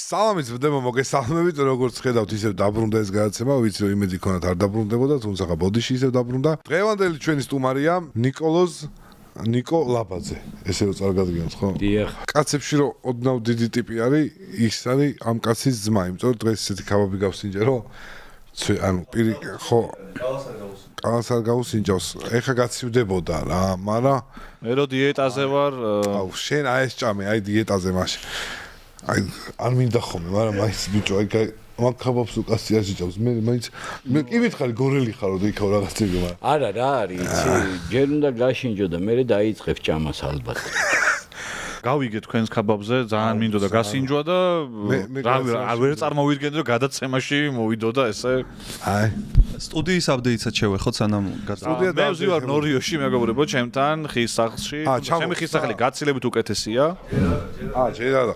სალამის ვდება მოგესალმებით, როგორც ხედავთ, ისევ დაბრუნდა ეს გადაცემა, ვიცი რომ იმედი ქონათ არ დაბრუნდებოდა, თუმცა ბოდიში ისევ დაბრუნდა. დღევანდელი ჩვენი სტუმარია ნიკო ლაბაძე. ესე რომ წარგადგენთ, ხო? დიახ. კაცებში რომ ოდნავ დიდი ტიპი არის, ის არის ამ კაცის ძმა, იმიტომ რომ დღეს ესეთი ქაბაბი გავსინჯე, რომ ანუ პირი ხო კალას არ გავუსინჯავს. ეხა გაცივდებოდა რა, მაგრამ მე რო დიეტაზე ვარ, აუ შენ ეს ჭამე, აი დიეტაზე მაშინ. აი არ მინდა ხოლმე, მაგრამ მაინც ბიჭო, აი მაგ ქაბაბს უკაცი არ შეჭავს. მე კი მითხარი გორელი ხარო და იქაო რაღაცები, მაგრამ არა რა არის, იცი, ჯერ უნდა გაშინჯო და მე დაიწყებ ჭამას ალბათ. გავიგე თქვენს ქაბაბზე, ძალიან მინდოდა გასინჯვა და რავი, ვერ წარმოვიდგენდი რომ გადაცემაში მოვიდოდა ესე. აი სტუდიის აპდეიტსაც შევეხოთ სანამ სტუდია მე ვზივარ ნორიოში, მეგობრებო, ჩემთან ხის სახლში. ჩემი ხის სახლი გაცილებით უკეთესია. შეიძლება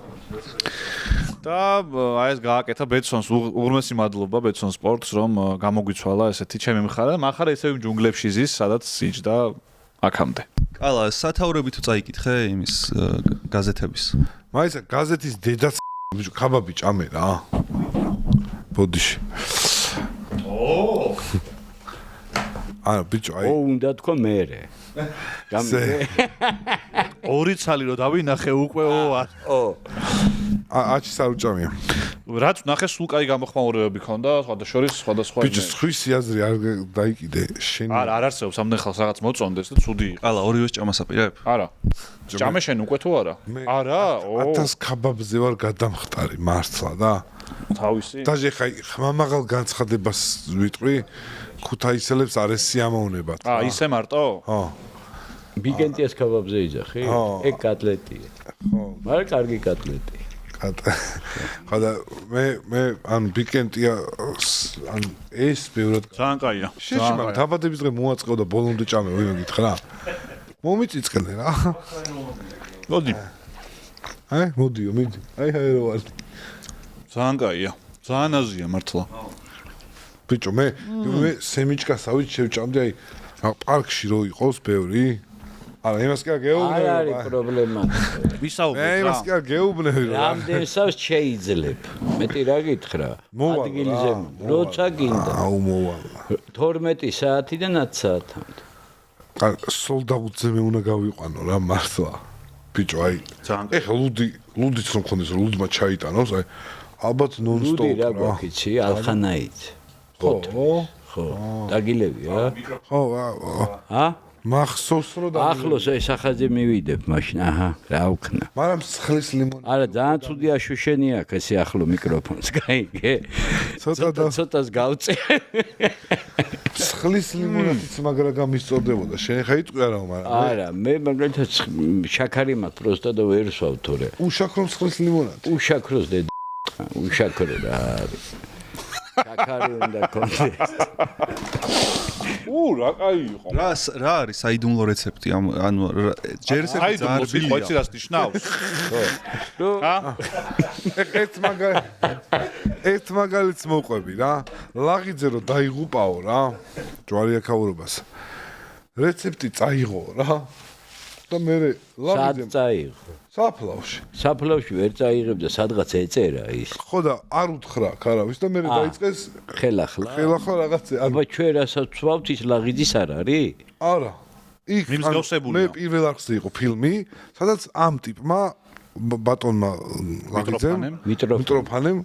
და აი ეს გააკეთა ბეცონს, უღრმესი მადლობა ბეცონ სპორტს, რომ გამოგვიცვალა ესეთი ჩემი მხარე. მახარა ისევ ჯუნგლებში ზის, სადაც სიჯდა აქამდე. კალა, სათაურები თუ წაიკითხე იმის გაზეთების. მაინც გაზეთის დედაც ბიჭო ქაბაბი ჭამე რა. ბოდიში. არა ბიჭო აი უნდა თქო მერე. გამიგე. ორი ცალი რო დავინახე უკვე არ. აჩის არ უჭამია. რაც ნახე სულ კაი გამოხმაურებები ქონდა, სხვადასხვა. ბიჭო სხვისი აზრი არ დაიკიდე შენ. არ არსებობს ამდენ ხალხს რაღაც მოწონდეს და ცუდი. კალა, ორივეს ჭამას აპირებ? არა. ჭამე შენ უკვე თუ არა? არა? 1000 ქაბაბზე ვარ გადამხტარი მართლა და თავისი. და ხა ხმამაღალ განცხადებას ვიტყვი ქუთაისელებს არ ეს სიამოვნებათ. ისე მარტო? ხო. ბიგენტიას ქაბაბზე იძახი? ეგ კატლეტია. ხო. მაგრამ კარგი კატლეტი. ხო და მე ან ბიკენტია ან ეს ბევრად ძალიან კაია. შეში მაგ დაბადების დღე მოაწყო და ბოლომდე ჭამე ვინმე გითხრა მომიწიწკნე რა მოდი მოდიო მიდი აი რო ვარ ძალიან კაია ძალიან აზია მართლა ბიჭო მე სემიჩკასავით შევჭამდი აი პარკში რო იყოს ბევრი არა იმას კი არ გეუბნები არ არის პრობლემა. ვისაუბრეთ რა. იმას კი არ გეუბნები რა. რამდენსავს შეიძლება? მეტი რა გითხრა? ადგილზე. როცა გინდა. აუ მოვალა. 12 საათიდან 10 საათამდე. სოლდაუტზე მე უნდა გავიყვანო რა მართლა. ბიჭო აი. ეხლა ლუდიც რომ ხონდეს ლუდმა ჩაიტანოს აი ალბათ ნონ-სტოპ რა. ლუდი რა გვაქიცი? ალხანაიც. ხო. დაგილევია? ხო. ა? მახსოვს რომ ახლოს ეს ახაძე მივიდებ მაშინ. აჰა, რა ვქნა. მაგრამ სხლის ლიმონი. არა, ძალიან ცუდი აშუშენი აქვს ესე ახლო მიკროფონს, გაიგე? ცოტას გავწე. სხლის ლიმონადიც მაგრა გამისწორდებოდა. შენ ხა იტყვი არა, მაგრამ არა, მე მაგალითად შაქარი მაქვს პროსტა და ვერ ვსვავ თორე. უშაქრო სხლის ლიმონადი. უშაქროს დედა. უშაქრო რა არის. შაქარი უნდა კონდეს. რა კაი იყო. რა არის საიდუმლო რეცეპტი ანუ ჯერ ესეთი ძალიან რბილია. ხოიცი რას ნიშნავს? ხო. ერთ მაგალითს მოყვები რა. ლაღიძე რო დაიღუპაო რა. ჯვარი აქაურობას. რეცეპტი წაიღო რა. და მე ლაღიძე წაიღო. საფლავში ვერ წაიღებ და სადღაც ეწერა ის. ხო და არ უთხრა ქარავის და მე დაიწყეს ხელახლა რაღაცე. აბა ჩვენ რასაც ვსვავთ ის ლაღიძის არ არის? არა. იქ მე პირველ არხზე იყო ფილმი, სადაც ამ ტიპმა ბატონმა ლაღიძემ მიტროფანემ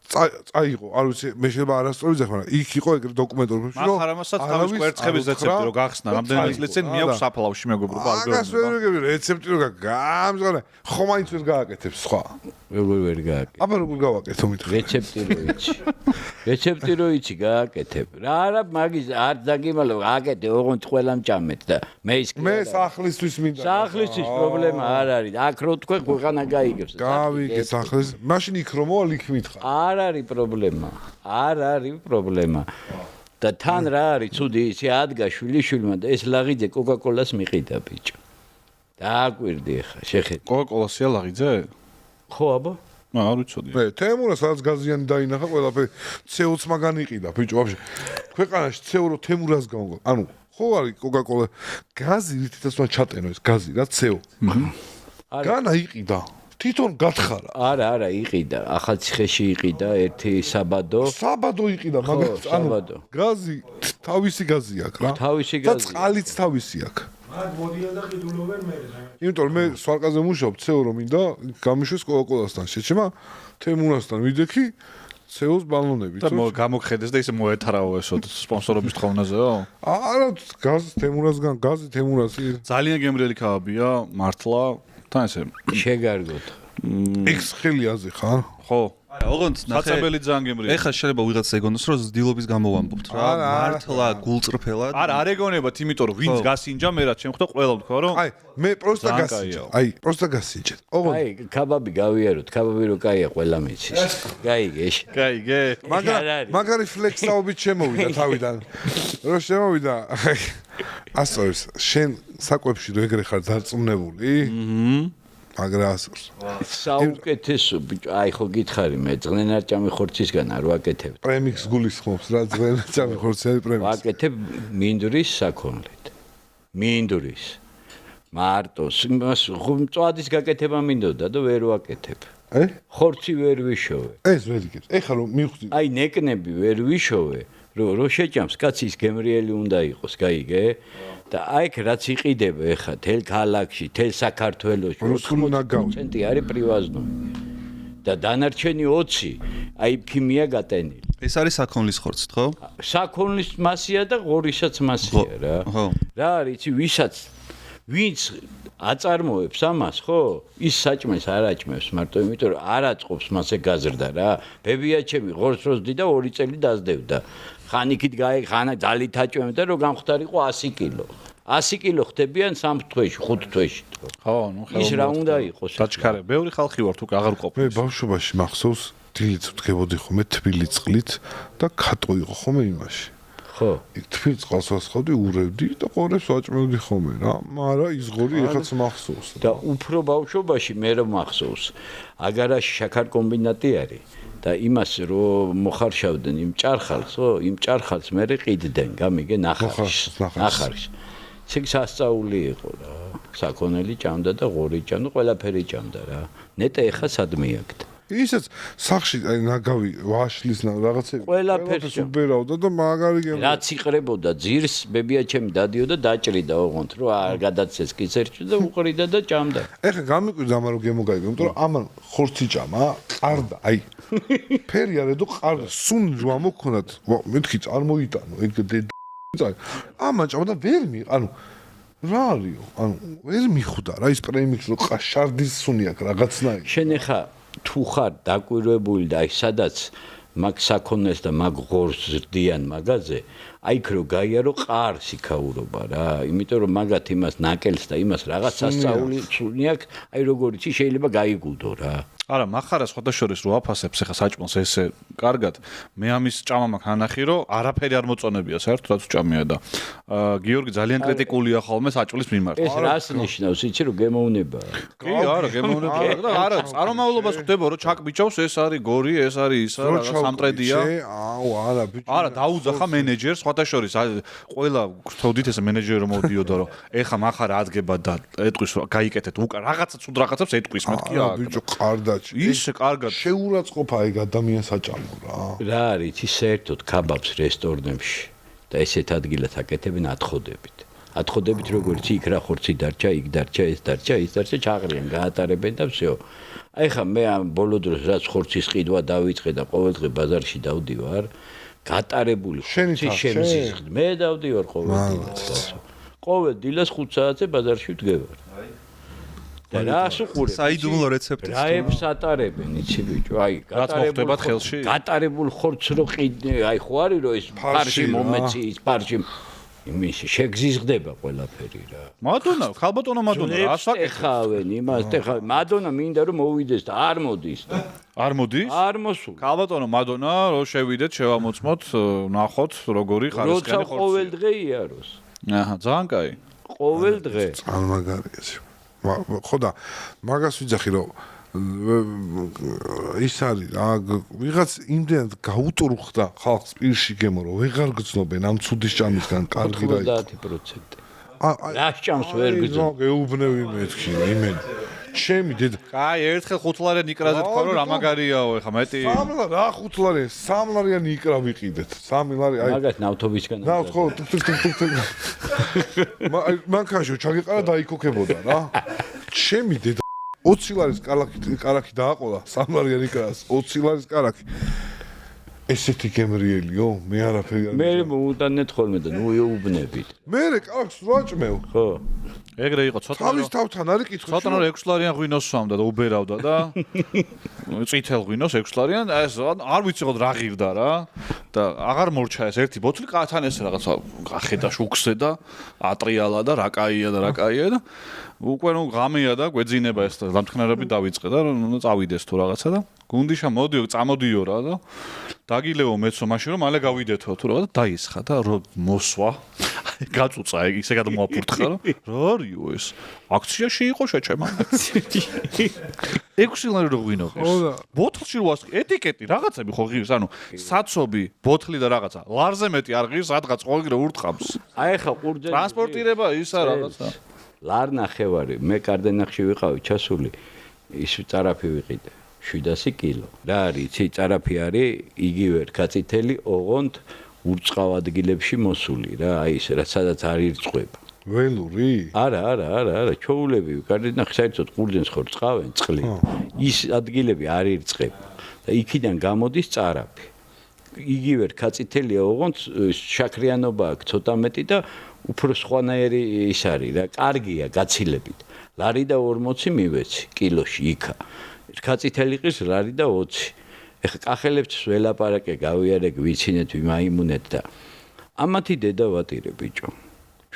წაიღო, არ ვიცი, მე შეიძლება არასწორი ძახ, მაგრამ იქ იყო ეგრე დოკუმენტური ფილმი, რომ ახარამასაც თავის კვერცხების რეცეპტი რო გახსნა, რამდენიმე წლის წინ მიაქვს საფლავში მეგობრებო, არ გაგას ვერგები რეცეპტი რო გამზღარა, ხო მაინც ვერ გააკეთებს სხვა. როგორ ვერ გააკეთებ? აბა როგორ გავაკეთო მითხრა? რეცეპტი რო იცი გააკეთებ. რა არა მაგის არ დაგიმალო, გააკეთე, ოღონდ ყველამ ჭამეთ და მე სახლისთვის მინდა. სახლისთვის პრობლემა არ არის. აქ რო თქვენ ქვეყანა გაიგებს. გავიგე სახლის. მაშინ იქ რომ მოვალ იქ მითხა. არ არის პრობლემა. და თან რა არის ცუდი ისი ადგა შვილიშვილმა და ეს ლაღიძე კოკა-კოლას მიყიდა ბიჭო. დააკვირდი ხა შეხედე. კოკა-კოლასია ლაღიძე? ხო აბა? არ ვიცოდი. თემურა სადაც გაზიანი დაინახა ყველაფერი CO2 მაგან იყიდა ბიჭო ვაფშე. ქვეყანაში CO2 თემურას გამოგო. ანუ ხო არის კოკა-კოლა გაზი რითაც უნდა ჩატენო ეს გაზი რა CO. განა იყიდა. თვითონ გათხარა. არა, იყიდა. ახალციხეში იყიდა ერთი საბადო. საბადო იყიდა, მაგრამ გაზი, თავისი გაზი აქვს რა. თავისი გაზი. და წყალიც თავისი აქვს. მაგ მოდიელ და ყიდულობენ მე. იმიტომ მე სვარკაზე მუშაობ, ცეო რომ მინდა გამიშვეს კოკაკოლასთან შეჩემა, თემურასთან ვიდექი ცეოს ბალონები. და გამოგხედეს და ისე მოეთარავო ესო სპონსორობის თხოვნაზეო? არა, გაზი თემურასგან, გაზი თემურასი. ძალიან გემრიელი ქავაბია, მართლა. თან ესე შეგარგოთ. ექს ხელიაზე ხარ? ხო. არა, ოღონდ ნახე. საწებელი ძალიან გემრიელი. ეხლა შეიძლება ვიღაც ეგონოს, რომ ძდილობის გამო ვამბობთ რა. მართლა გულწრფელად. არ ეგონებათ, იმიტომ რომ ვინც გასინჯა, მე რაც შემხვდა, ყველა ვთქვა რომ აი, მე პროსტა გასინჯა. აი, პროსტა გასინჯეთ. ოღონდ აი, ქაბაბი გავიაროთ, ქაბაბი რო კაია, ყველა მიცის. გაიგე. გაიგე. მაგარი ფლექსაობით შემოვიდა თავიდან. რო შემოვიდა, ასწორებს, შენ საკვებში რო ეგრე ხარ დარწმუნებული? მაგრამ ასურს. საუკეთესო ბიჭო, აი ხო გითხარი მე ძღნენარჭამი ხორცისგან არ ვაკეთებ. პრემიქს გულისხმობს რა ძღნენარჭამი ხორციანი პრემიქს. ვაკეთებ მინდვრის საქონლით. მინდვრის. მარტოს, იმას მწვადის გაკეთება მინდოდა და ვერ ვაკეთებ. ხორცი ვერ ვიშოვე. ეს ვერ იგებს. ეხლა რომ მივხვდი. აი ნეკნები ვერ ვიშოვე, რო შეჭამს კაცის გემრიელი უნდა იყოს, გაიგე? და აი რაც იყიდება ეხა თელ ქალაქში, თელ საქართველოში 80% არის პრივაზნული. და დანარჩენი 20 აი ქიმია გატენილი. ეს არის საქონლის ხორცი, ხო? საქონლის მასია და ღორისაც მასია რა. ხო. რა არის, ვინც აწარმოებს ამას, ხო? ის საჭმეს არ აჭმევს მარტო იმიტომ რომ არ აწყობს მასე გაზრდა რა. ბებიაჩემი ღორს როზდი და 2 წელი დაძდევდა. ხანიკით ხანა ძალით აჭმევდა რომ გამختارიყო 100 კილო. 100 კილო ხდებიან 3 თვეში, 5 თვეში. ხო, ნუ ხელოვნურად. ის რა უნდა იყოს? დაჩქარე, ბევრი ხალხი ვარ თუ აღარ ყოფილი. მე ბავშვობაში მახსოვს, დილით ვდგებოდი ხოლმე თბილი წყლით და ქატო იყო ხოლმე იმაში. ხო. იქ თბილ წყალს ვასხავდი, ურევდი და ყორებს ვაჭმევდი ხოლმე რა. მაგრამ ის ღორი ეხაც მახსოვს. და უფრო ბავშვობაში მე რომ მახსოვს, აგარაში შაქარ კომბინატი არის. და იმას რომ მოხარშავდნენ იმ ჭარხალს, ხო, იმ ჭარხალს მე ყიდდნენ, გამიგე ნახარში. ციგ სასწაული იყო რა. საქონელი ჭამდა და ღორი ჭამდა, ყველაფერი ჭამდა რა. ნეტე ეხა სადმიაგდა. ისაც სახში აი ნაგავი ვაშლის რაღაცები ყველაფერს უბერავდა და მაგარი გემო. რაც იყრებოდა ძირს, ბებიაჩემი დადიოდა დაჭრიდა ოღონდ, რომ არ გადაცეს კიცერჩი და უყრიდა და ჭამდა. ეხლა გამიკვირდა ამან რომ გემო გაიგო, იმიტომ რომ ამან ხორცი ჭამა, ყარდა, აი. ფერი არედო ყარდა, სუნ რო ამოქონათ, მეთქი წარმოიტანო, ეგ ამან ჭამა და ვერ ანუ რა არისო? ანუ ვერ მიხვდა რა ის პრემიქს რო შარდის სუნი აქვს რაღაცნაირი. შენ ეხა თუ ხარ დაკვირვებული და აი სადაც მაგ საქონელს და მაგ ღორს ზრდიან მაგაზე, აი იქ რო გაიარო ყარს იქაურობა რა, იმიტომ რომ მაგათ იმას ნაკელს და იმას რაღაც სასწაული სუნი აქვს, აი როგორიც შეიძლება გაიგულდო რა. არა, מחარა სხვათა შორის რო აფასებს ახლა საჭმელს ესე კარგად, მე ამის ჭამა მაქვს ანახი, რომ არაფერი არ მოწონებია საერთოდ რაც ჭამია და გიორგი ძალიან კრიტიკულია ხოლმე საჭმლის მიმართ. ეს რას ნიშნავს, იცი რომ გემოვნებაა. კი, არა, გემოვნებაა და არა, წარმომავლობას ხდება რომ ჩაკბიჭავს, ეს არის გორი, ეს არის ისა, რაღაც სამტრედია. აუ, არა, ბიჭო. არა, დაუძახა მენეჯერს, სხვათა შორის ყველა გრთოდით ეს მენეჯერი რომ მოდიოდა რომ ეხა מחარა ადგება და ეტყვის რომ გაიკეთეთ უკან რაღაცა ცუდ რაღაცებს ეტყვის მეთქი არა, ბიჭო, ყარდა ისე კარგად შეურაცხყოფა ეგ ადამიანს აჭამო რა. რა არის ის საერთოდ ქაბაბს რესტორნებში და ესეთ ადგილას აკეთებენ ათხოვდებით. ათხოვდებით როგორც იქ რა ხორცი დარჩა, იქ დარჩა, ეს დარჩა, ის დარჩა, ჩაღრიან, გაატარებენ და всё. აი ხა მე ამ ბოლო დროს რაც ხორცის ყიდვა დავიწყე და ყოველდღე ბაზარში დავდივარ, გატარებული ხორცი შემზიზღდ. მე დავდივარ ყოველდღე. ყოველ დილას 5 საათზე ბაზარში ვდგევარ. და რას უყურებ? საიდუმლო რეცეპტი. რაებს ატარებენ, იცი ბიჭო, აი, მოხდებათ ხელში? გატარებულ ხორცს რო ყიდნე, აი ხო არის რომ ეს ფარში მომეცი, ის ფარში იმისი შეგზიზღდება ყველაფერი რა. მადონა, ხალბატონო მადონა, რას ვაკეთებ? ეხავენ იმას, ეხა მადონა მინდა რომ მოვიდეს და არ მოდის და არ მოდის? არ მოსულ. ხალბატონო მადონა, რომ შევიდეთ, შევამოწმოთ, ნახოთ როგორი ხარისხიანი ხორცია. როცა ყოველ დღე იაროს. აჰა, ძალიან კაი. ყოველ დღე. წარმაგარია. ხო და მაგას ვიძახი რომ ის არის რა ვიღაც იმდენად გაუტრუხდა ხალხს პირში გემო რომ ვეღარ გრძნობენ ამ ცუდის ჭამისგან კარგი რა 90%. რა ჭამს ვერ გრძნობ. გეუბნევი მეთქი იმენ ჩემი დედა. კაი, ერთხელ 5 ლარიანი იკრაზე თქვა რომ რა მაგარიაო, ეხა მეტი. 3 ლარი, რა 5 ლარი, 3 ლარიანი იკრა ვიყიდეთ. 3 ლარი, აი. მაგას ნავთობისგან. ნავთ ხო, ტუк. მანქანაში ჩაგეყარა დაიქოქებოდა რა. ჩემი დედა 20 ლარის კარაქი დააყოლა 3 ლარიანი იკრას, 20 ლარის კარაქი. ესეთი გემრიელიო, მე არაფერი არ. მე მოუტანეთ ხოლმე და ნუ ეუბნებით. მე კარაქს ვაჭმევ. ხო. ეგრე იყო ცოტა თავის თავთან არის კითხვა. ცოტა რომ 6 ლარიან ღვინოს სვამდა და უბერავდა და წითელ ღვინოს 6 ლარიან, ეს არ ვიცი ხო რა ღირდა რა და აღარ მორჩა ეს ერთი ბოთლი კათან ეს რაღაცა ახედა შუქზე და ატრიალა და რა კაია და უკვე ნუ ღამეა და გვეძინება ეს დამთხნარები დავიწყე და ნუ წავიდეს თუ რაღაცა და გუნდიშა მოდიო წამოდიო რა და დაგილევო მეცო მაშინ რომ მალე გავიდეთო თუ რა და დაისხა და რო მოსვა გაწუცა ისე გადმოაფურთხა რა არისო ეს აქციაში იყო შეჩემა 6 ლარი რო ღვინო ბოთლში რო ასხი ეტიკეტი რაღაცები ხო ღირს ანუ საცობი ბოთლი და რაღაცა ლარზე მეტი არ ღირს რადგან ყოველდღე ურთხავს აი ხა ყურძენი ტრანსპორტირება ისა რაღაცა ლარ ნახევარი მე კარდენახში ვიყავი ჩასული ის წარაფი ვიყიდე 700 კილო რა არის იცი წარაფი არის იგივე კაციტელი ოღონდ ურწყავ ადგილებში მოსული რა აი ეს რა სადაც არ ირწყვება ველური? არა, ჩოულები კარდენახი საერთოდ ყურძენს ხო რწყავენ წყლი ის ადგილები არ ირწყვება და იქიდან გამოდის წარაფი იგივე კაციტელია ოღონდ შაქრიანობა აქვს ცოტა მეტი და უფრო სხვანაირი ის არის რა კარგია გაცილებით ლარი და 40 მივეცი კილოში იქა კაციტელი ყის ლარი და 20 ეხა კახელებთ ველაპარაკე გავიარეთ ვიცინეთ ვიმაიმუნეთ და ამათი დედა ვატირე ბიჭო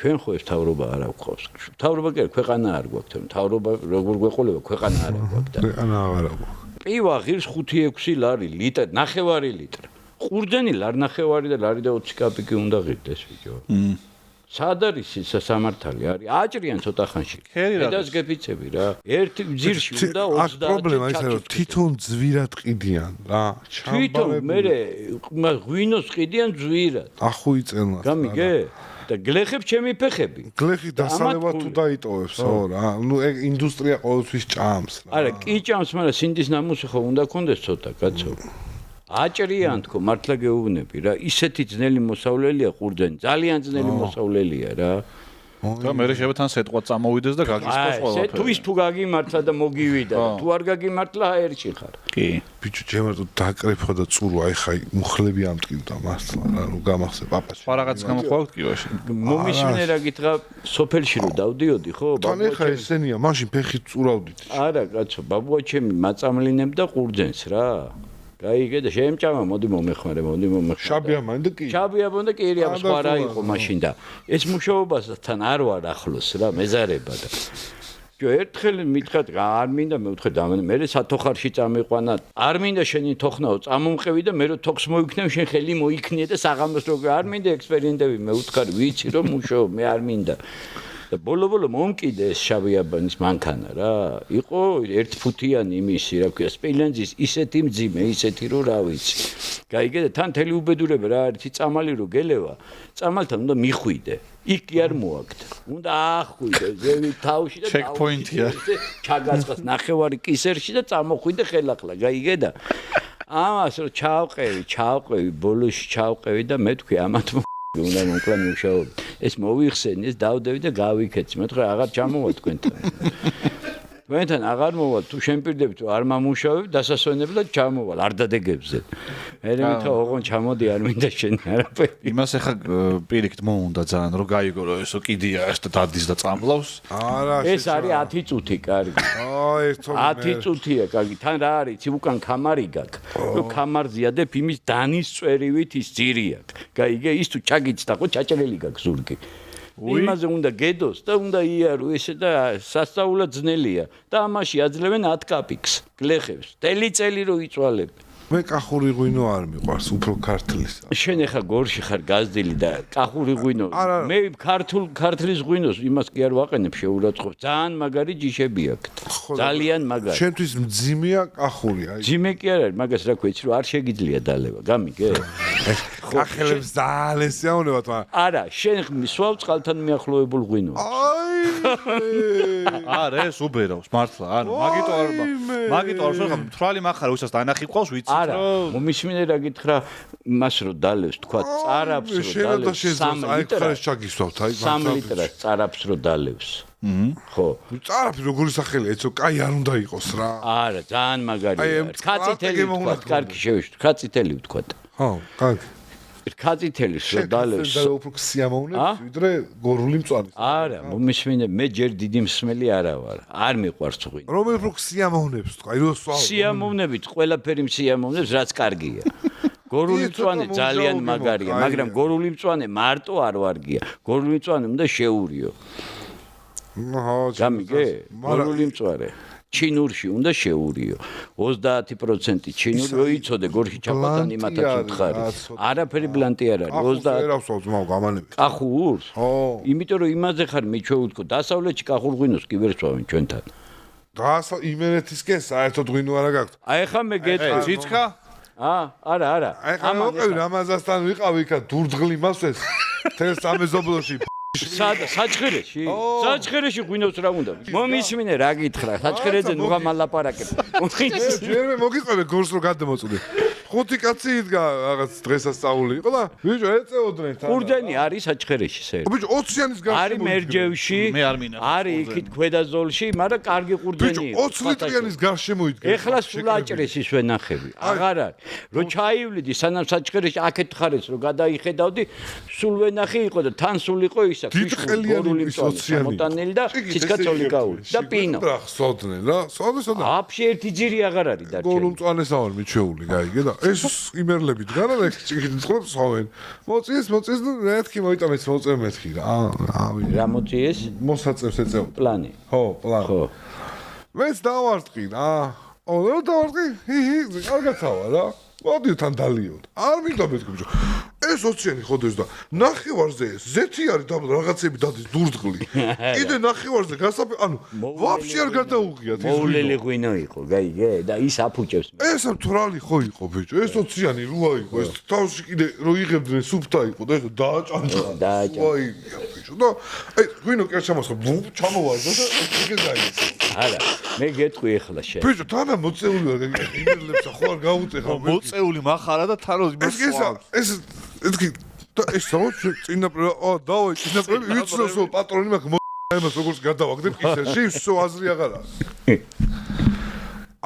ჩვენ ხო ეს თავრობა არ აქვს თავრობა კი ქვეყანა არ გვაქვს თავრობა როგორ გვეყოლება ქვეყანა არ გვაქვს და ქვეყანა არ აქვს პივა ღირს 5-6 ლარი ლიტრი ნახევარი ლიტრი ყურძენი ლარ ნახევარი და ლარი და 20 კაპიკი უნდა ღირდეს ბიჭო სად არის ის სამართალი არის აჭრიან ცოტა ხანში დედას გეფიცები რა ერთი ძირში უნდა 30 პრობლემა ის არის რომ თვითონ ძვირად ყიდიან რა თვითონ მე ღვინოს ყიდიან ძვირად ახუიწელნას გამიგე და გლეხებ ჩემი ფეხები გლეხი დასალება თუ დაიტოვებს ხო რა ნუ ეგ ინდუსტრია ყოველთვის ჭამს რა არა კი ჭამს მაგრამ სინდის ნამუსი ხო უნდა კონდეს ცოტა კაცო აჭრიან თქო მართლა გეუბნები რა ისეთი ძნელი მოსავლელია ყურძენი ძალიან ძნელი მოსავლელია რა და მე შეიძლება თან სეტყვა წამოვიდეს და გაგისკოს ყველაფერი თუ ის თუ გაგიმართლა და მოგივიდა თუ არ გაგიმართლა აერში ხარ კი ბიჭო ჩემართო დაკრეფა და წურვა აი ხა მუხლები ამტკივდა მართლა რა ნუ გამახსე პაპაში სხვა რაღაც გამოყვავთ კი ვაში მომისმინე რა გითხრა სოფელში რო დავდიოდი ხო თან ეხა ესენია მაშინ ფეხი წურავდით არა კაცო ბაბუა ჩემი მაწამლინებდა ყურძენს რა გაიგე და შემჭამა მოდი მომეხმარე შაბიამან და კი შაბიამან და კი რა სხვა რა იყო მაშინ და ეს მუშაობასთან არ ვარ ახლოს რა მეზარება და ერთხელ მითხრათ არ მინდა მე ვთქვი და მე სათოხარში წამიყვანა არ მინდა შენი თოხნაო წამომყევი და მე რო თოქს მოიქნევ შენ ხელი მოიქნიე და საღამოს რო არ მინდა ექსპერიმენტები მე ვთქვი ვიცი რომ მუშაობ მე არ მინდა და ბოლო მომკიდე ეს შავიაბანის მანქანა რა იყო 1 ფუთიანი იმისი რა ქვია სპილენძის ისეთი მძიმე ისეთი რომ რა ვიცი გაიგე და თან თელი უბედურება რა არის წამალი რო გელევა წამალთან უნდა მიხვიდე იქ კი არ მოაგდ უნდა ახვიდე ზევი თავში და ჩეკპოინტია ჩაგაწყას ნახევარი კისერში და წამოხვიდე ხელახლა გაიგე და ამას რო ჩავყევი ბოლოში ჩავყევი და მე თქვი ამათ უნდა მოკლა მუშაობ ეს მოიხსენი ეს დავდევი და გავიქეცი მე თქვი აღარ ჩამოვა თქვენთან აღარ მოვა თუ შემპირდები თუ არ მომუშავებ დასასვენებლად ჩამოვალ არ დადეგებზე მე მითხრა ოღონ ჩამოდი არ მინდა შენ არაფერი იმას ახლა პირიქით მოუნდა ძალიან რომ გაიგო რომ ესო კიდია ეს დადის და წამლავს არა ეს არის 10 წუთი კარგი აი ეს 10 წუთია კარგი თან რა არის იცი უკან კამარი გაქვს რომ კამარზიადებ იმის დანის წვერივით ის ძირი აქვს გაიგე ის თუ ჩაგიცდა ხო ჩაჭრელი გაქვს ზურგი იმაზე უნდა გედოს და უნდა იარო ესე და სასწაულად ძნელია და ამაში აძლევენ 10 კაპიკს გლეხებს თელი წელი რო იწვალებ მე კახური ღვინო არ მიყვარს უფრო ქართლის შენ ახლა გორში ხარ გაზდილი და კახური ღვინო მე ქართლის ღვინოს იმას კი არ ვაყენებ შეურაცხყოფ ძალიან მაგარი ჯიშები აქვს ძალიან მაგარი შენთვის მძიმეა კახური აი მძიმე კი არ არის მაგას რა ქვია იცი რომ არ შეგიძლია დალევა გამიგე კახელებს ძალიან სიამოვნებათ მაგრამ არა შენ მსვავ წყალთან მიახლოებულ ღვინო აი არა ეს უბერავს მართლა ანუ მაგიტო არ ვშეხა თვალი מחარა უცას დანახი ყავს ვიცით არა მომისმინე რა გითხრა მას რო დალევს თქვა წარაფს რო დალევს 3 ლიტრას წარაფს რო დალევს ხო წარაფი როგორი სახელია ეცო კაი არ უნდა იყოს რა არა ძალიან მაგარია ხაწითელი თქვა კარგი შევიშ ხაწითელი თქვა ხო კარგი ხაწითელის რო დალევს და უფრო სიამოვნებს ვიდრე გორული მწვანის არა მომისმინე მე ჯერ დიდი მსმელი არა ვარ არ მიყვარს ღვინო რომელი უფრო სიამოვნებს თქვა აი რო სვავ სიამოვნებით ყველაფერი სიამოვნებს რაც კარგია გორული მწვანე ძალიან მაგარია მაგრამ გორული მწვანე მარტო არ ვარგია გორული მწვანე უნდა შეურიო გამიგე გორული მწვანე ჩინურში უნდა შეურიო 30% ჩინური რო იცოდე გორში ჩაპატანი მათაც უთხარი არაფერი ბლანტი არ არის 30 ერავს ძმაო გამანები კახურს იმიტომ რომ იმაზე ხარ მიჩვეუთქო დასავლეთში კახურ ღვინოს კი ვერ სვავენ ჩვენთან იმერეთისკენ საერთოდ ღვინო არა გაქვთ აი ხა მე გეტყვი ციცკა არა აი ხა მოყევი რამაზასთან ვიყავი იქა დურდღლი მასეს თელ სამეზობლოში საჩხერეში ღვინოს რა უნდა მომისმინე რა გითხრა საჩხერეზე ნუღა მალაპარაკებ ჯერმე მოგიყვები გორს რო გადმოწვდი 5 კაცი იდგა რაღაც დღესასწაული იყო და ბიჭო ეწეოდნენ თან ყურძენი არის საჩხერეში სერ ბიჭო 20-იანის გარშემო არის მერჯევში მე არ მინახავს არის იქით ქვედაზოლში მაგრამ კარგი ყურძენი იყო 20 ლიტრიანის გარშემო იდგა ეხლა სულ აჭრეს ის ვენახები აღარ არის რო ჩაივლიდი სანამ საჩხერეში აქეთ ხარეს რო გადაიხედავდი სულ ვენახი იყო და თან სულ იყო ისა გორული მწვანე მოტანელი და ციცკაცოლი გაული და პინო რა ხსოდნენ რა სოდნენ აფში ერთი ძირი აღარ არის დარჩენილი გორულ მწვანეს ავარ მიჩეული გაიგე და ეს იმერლები დგანა და ჭიქით წყლებს სვავენ მოწიეს და მეთქი მოიტამეთ მოწე მეთქი რა რა მოწიეს მოსაწევს ეწევა პლანი ხო პლანი ხო მეც დავარტყი რა დავარტყი კარგაცავა რა მოდი თან დალიოთ არ მინდა მეთქი ბიჭო ეს 20-იანი ხოდეს და ნახევარზე ზეთი არის და რაღაცები დადის დურდღლი კიდე ნახევარზე გასაფე ანუ ვაფშე არ გადაუღიათ ის მოვლელი ღვინო იყო გაიგე და ის აფუჭებს ეს თვრალი ხო იყო ბიჭო ეს 20-იანი როა იყო ეს თავში კიდე რო იღებდნენ სუფთა იყო და ეს დააჭანჭა ვაი ბიჭო და აი ღვინო კი არ ჩამოსხო ჩამოვარდა და ეგ გაიცა არა მე გეტყვი ახლა შენ ბიჭო თანა მოწეული ვარ იმერლებს ხო არ გაუწეხავ მოწეული מחარა და თანოს ეს ეთქი და ეს სამო წინაპრები დავაი წინაპრები ვიცნოსო პატრონი მაქვს იმას როგორც გადავაგდებ ისერში всё აზრი აღარ არის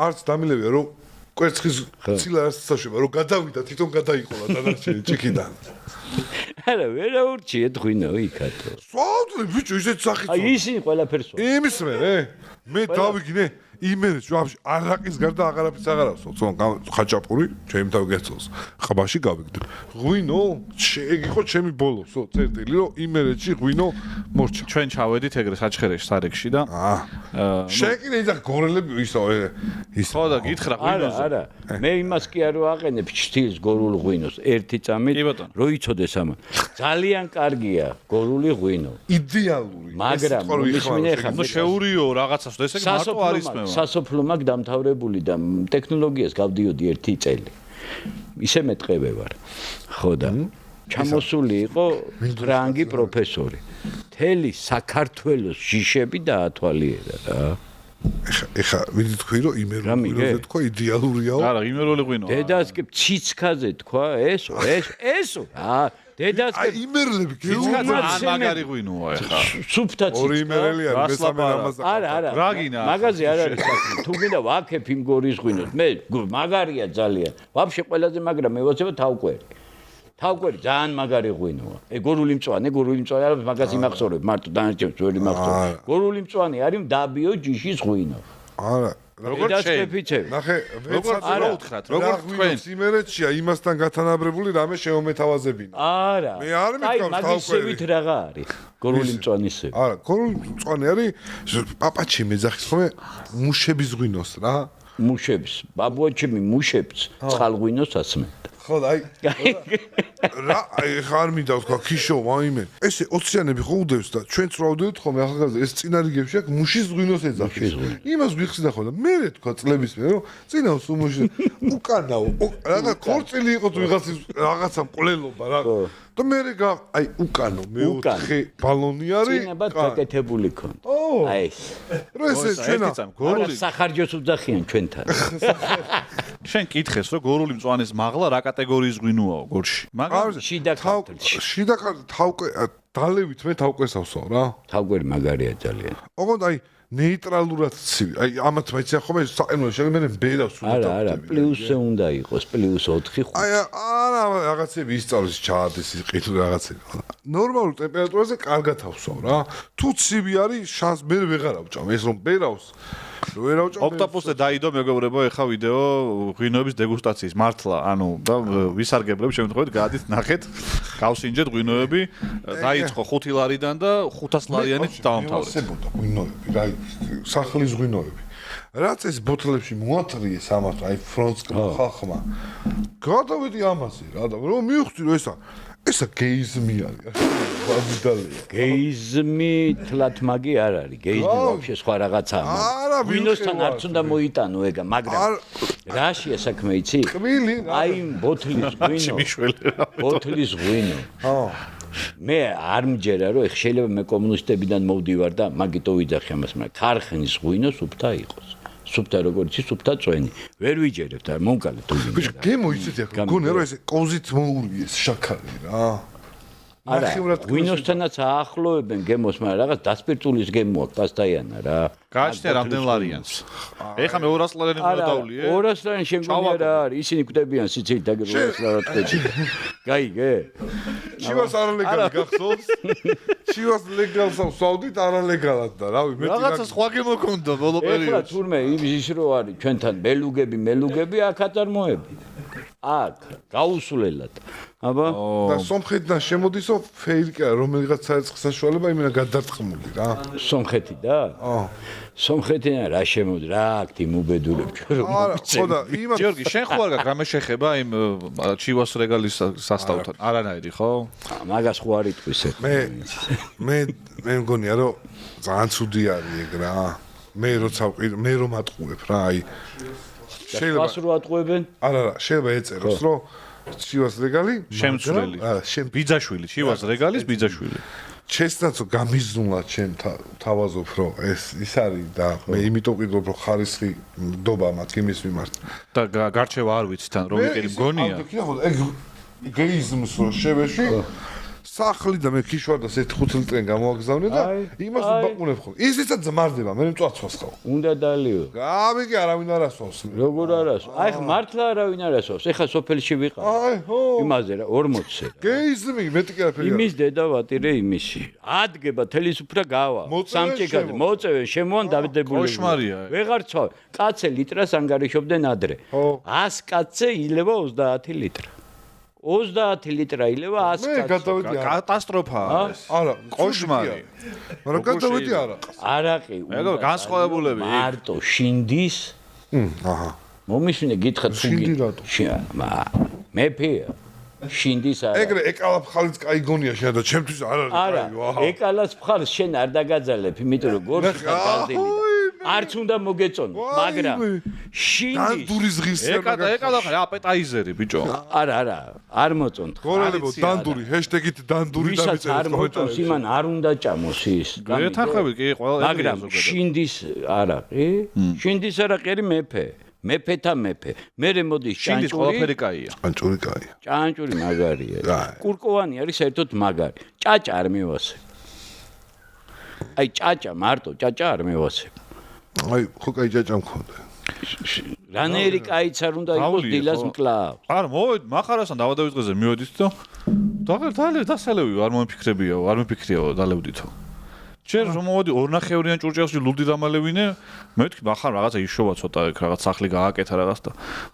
არც დამილევია რომ კვერცხის ცილა არ საშუალება რომ გადავიდა თვითონ გადაიყოლა დანარჩენი ჭიქიდან არა ვერა ურჩიეთ ღვინო იქათო სვავდნენ ბიჭო ისეთ სახით აი ისინი ყველაფერს იმის მე დავიგინე იმერეს ვაფშე არაყის გარდა აღარაფერს აღარ აქვს ხაჭაპური ჩემი თავი გეცოლს ხაბაში გავიგდე ღვინო იყო ჩემი ბოლოსო წერტილი რომ იმერეთში ღვინო მორჩა ჩვენ ჩავედით ეგრე საჩხერეში სარეკში და შეკინე ისა გორელები ისო ის ხო და გითხრა ღვინოზე არა მე იმას კი არ ვაყენებ ჩთილს გორულ ღვინოს ერთი წამით რო იცოდეს ამან ძალიან კარგია გორული ღვინო იდეალური მაგრამ ისმინე ხა შეურიო რაღაცას და ესე იგი მარტო არის მე სასოფლო მაგ დამთავრებული და ტექნოლოგიას გავდიოდი ერთი წელი ისე მეტყევე ვარ ხო და ჩამოსული იყო ფრანგი პროფესორი მთელი საქართველოს ჯიშები დაათვალიერა რა ეხა ვიდი თქვი რომ იმერული ღვინოზე თქვა იდეალურიაო არა იმერული ღვინოა დედას კი ციცკაზე თქვა ესო რა დედას კი იმერლები ციცკაზე მაგარი ღვინოა ეხა სუფთა ციცკა ორი იმერელი არის მესამე რამაზა არა რაგინა მაგაზე არ არის თუ გინდა ვაქებ იმ გორის ღვინოს მე მაგარია ძალიან ვაფშე ყველაზე მაგრა მევაცება თავკვერი ძალიან მაგარი ღვინოა გორული მწვანე არა მაგას იმახსოვრებ მარტო დანარჩენს ველი მახსოვრებ გორული მწვანე არის დაბიო ჯიშის ღვინო არა როგორ შეფიცებ ნახე როგორ უთხრათ როგორ თქვენ იმერეთშია იმასთან გათანაბრებული რამე შეომეთავაზებინა არა მე არ მითქავს მაგისევით რაღა არის გორული მწვანისე არა გორული მწვანე არის პაპაჩი მეძახის ხოლმე მუშების ღვინოს რა მუშებს ბაბუაჩემი მუშებს წყალღვინოს ასმენდა ხო და რა ხარ მინდა თქვა ქიშო მაიმე ესე 20-იანები ხო უდევს და ჩვენც რა უდევთ ხოლმე ახალგაზრდა ეს წინარიგებში აქ მუშის ღვინოს ეძახის იმას ვიხსნა ხოლმე მე თქვა წლების მე რომ წინა სუმუში უკანაო რა ქორწილი იყო თუ ვიღაცის რაღაცა მკვლელობა რა და მე აი უკანო მეოთხე ბალონი არის წინებად გაკეთებული ქონდა აი ეს რა ესე ჩვენა გორული სახარჯოს უძახიან ჩვენთან შენ კითხეს რომ გორული მწვანეს მაღლა რა კატეგორიის ღვინოაო გორში მაგრამ შიდა თავკე დალევით მე თავკესავსო რა თავკვერი მაგარია ძალიან ოღონდ აი ნეიტრალურად ცივი აი ამათ მეცია ხოლმე საყენოში შეგმენ ბერავს უნდა არა პლუსზე უნდა იყოს +4 აი არა რაღაცები ისწავლის ჩაადეს იყით რაღაცები ნორმალურ ტემპერატურაზე კარგად ავსო რა თუ ცივი არის შანს მე ვეღარ ავჭამ ეს რომ ბერავს ვერ ავჭამ ოქტოპუსზე დაიდო მეგობრებო ეხა ვიდეო ღვინოების დეგუსტაციის მართლა ანუ და ვისარგებლებ შემთხვევით გადით ნახეთ გავსინჯეთ ღვინოები დაიწყო 5 ლარიდან და 500 ლარიანით დაამთავრეთ ღვინოები რა სახლის ღვინოები რაც ეს ბოთლებში მოათრიეს ამათ აი ფრონტს ხალხმა გადავედი ამაზე რა და რომ მივხვდი რომ ესა გეიზმი არის ბაბიდალია გეიზმი თლათ მაგი არ არის გეიზმი ვაფშე სხვა რაღაცაა არა ღვინოსთან არც უნდა მოიტანო ეგა მაგრამ რაშია საქმე იცი აი ბოთლის ღვინო მე არ მჯერა რომ ეხ შეიძლება მე კომუნისტებიდან მოვდივარ და მაგიტო ვიძახი ამას მაგრამ ქარხნის ღვინო სუფთა იყოს სუფთა როგორც ის სუფთა წვენი ვერ ვიჯერებთ არ მომკალეთ თუ ვინდა გემო იცით ახლა გონე რომ ეს კოზით მოურიეს შაქარი რა არა ღვინოსთანაც აახლოვებენ გემოს მაგრამ რაღაც დასპირტულის გემო აქვს პასტაიანა რა გააჩნია რამდენ ლარიანს ეხლა მე 200 ლარიანი უნდა დავლიე 200 ლარიანი შემგონია რა არის ისინი კვდებიან სიცილით და 200 ლარად ყვეჭი გაიგე შივას არალეგალი გახსოვს შივას ლეგალს ავსავდით არალეგალად და რავი მე რაღაცა სხვა გემო ქონდა ბოლო პერიოდში ეხლა თურმე ის რო არის ჩვენთან მელუგები აქ აწარმოები აქ გაუსულელად აბა და სომხეთიდან შემოდისო ფეირკა რომელიღაც საერცხო საშუალება იმენა გადარწყმული რა სომხეთი და სომხეთიდან რა შემოდი რა აქ იმ უბედურებ ჩვენ რომ არა ხო და იმას ჯორგი შენ ხო არ გაქვს რამე შეხება იმ ჩივას რეგალის სასტავთან არანაირი ხო მაგას ხო არ იტყვის მე მგონია რომ ძალიან ცუდი არის ეგ რა მე როცა მე რომ ატყუებ რა აი შეიძლება რო ატყუებენ არა შეიძლება ეწეროს რომ ჩივას რეგალი შემცვლელი ბიძაშვილი ჩივას რეგალის ბიძაშვილი ჩესნაცო გამიზნულა ჩემ თავაზობ რომ ის არის და მე იმიტომ ვყიდობ რომ ხარისხი ნდობა მათ იმის მიმართ და გარჩევა არ ვიცი თან რომ იყირი მგონია ეგ გეიზმს რო შევეში სახლი და მე ქიშვარდას 1-5 ლიტრიან გამოვაგზავნე და იმას ვბაყუნებ ხოლმე. ისიცაც ზმარდება, მე მწვაცვას ხავ. უნდა დალიო. გამიგე არავინ არ ასვავს. როგორ არ ასვავს? აი ხა მართლა არავინ არ ასვავს. ეხა სოფელში ვიყავ. აი ხო. იმაზე რა 40-ზე. გეიზმი მეტი კი არაფერი. იმის დედავატირე იმისი. ადგება თელისუფრა გავა. სამჭიქად მოწევე შემოან დავდებული. კოშმარია. ვეღარ ცვა. კაცე ლიტრას ანგარიშობდნენ ადრე. 100 კაცზე ილევა 30 ლიტრა. 30 ლიტრა ილევა 100 კაცი. მე გადავედი კატასტროფაა. არა, კოშმარი. მაგრამ გადავედი არა. არაყი. ეგ განსხვავებულები. მარტო შინდის. აჰა. მომისმინე გითხრა თუ მეფეა. შინდის არა. ეგრე ეკალაფ ხალიც კაი გონია შენ და ჩემთვის არ არის კაი. არა, ეკალას მხარს შენ არ დაგაძალებ, იმიტომ რომ გორში ხარ გაზდილი. არც უნდა მოგეწონო, მაგრამ შინდის დანდურის ღირსი ეკალა ხარ აპეტაიზერი ბიჭო. არა, არ მოწონთ. გორელებო დანდური ჰეშტეგით დანდური დავიწერეთ. არ მოწონს იმან არ უნდა ჭამოს ის. გეთანხმები კი ყველა მაგრამ შინდის არაყი? შინდის არაყი არის მეფე. მეფეთა მეფე. მერე მოდის ჭანჭური. შინდის ყველაფერი კაია. ჭანჭური კაია. ჭანჭური მაგარია. კურკოვანი არის საერთოდ მაგარი. ჭაჭა არ მევასებ. აი ჭაჭა მარტო ჭაჭა არ მევასებ. აი ხო კაი ჭაჭა მქონდა. რანერი კაიც არ უნდა იყოს დილას მკლავს. არა მოვედი מחარასთან დავადავის დღეზე მივედით და დასალევი არ მომიფიქრებიაო დალებდითო. ჯერ რომ მოვედი ორნახევრიან ჭურჭელში ლუდი დამალევინე მე ვთქვი מחარ რაღაცა იშოვა ცოტა ეგ რაღაც სახლი გააკეთა რაღაც და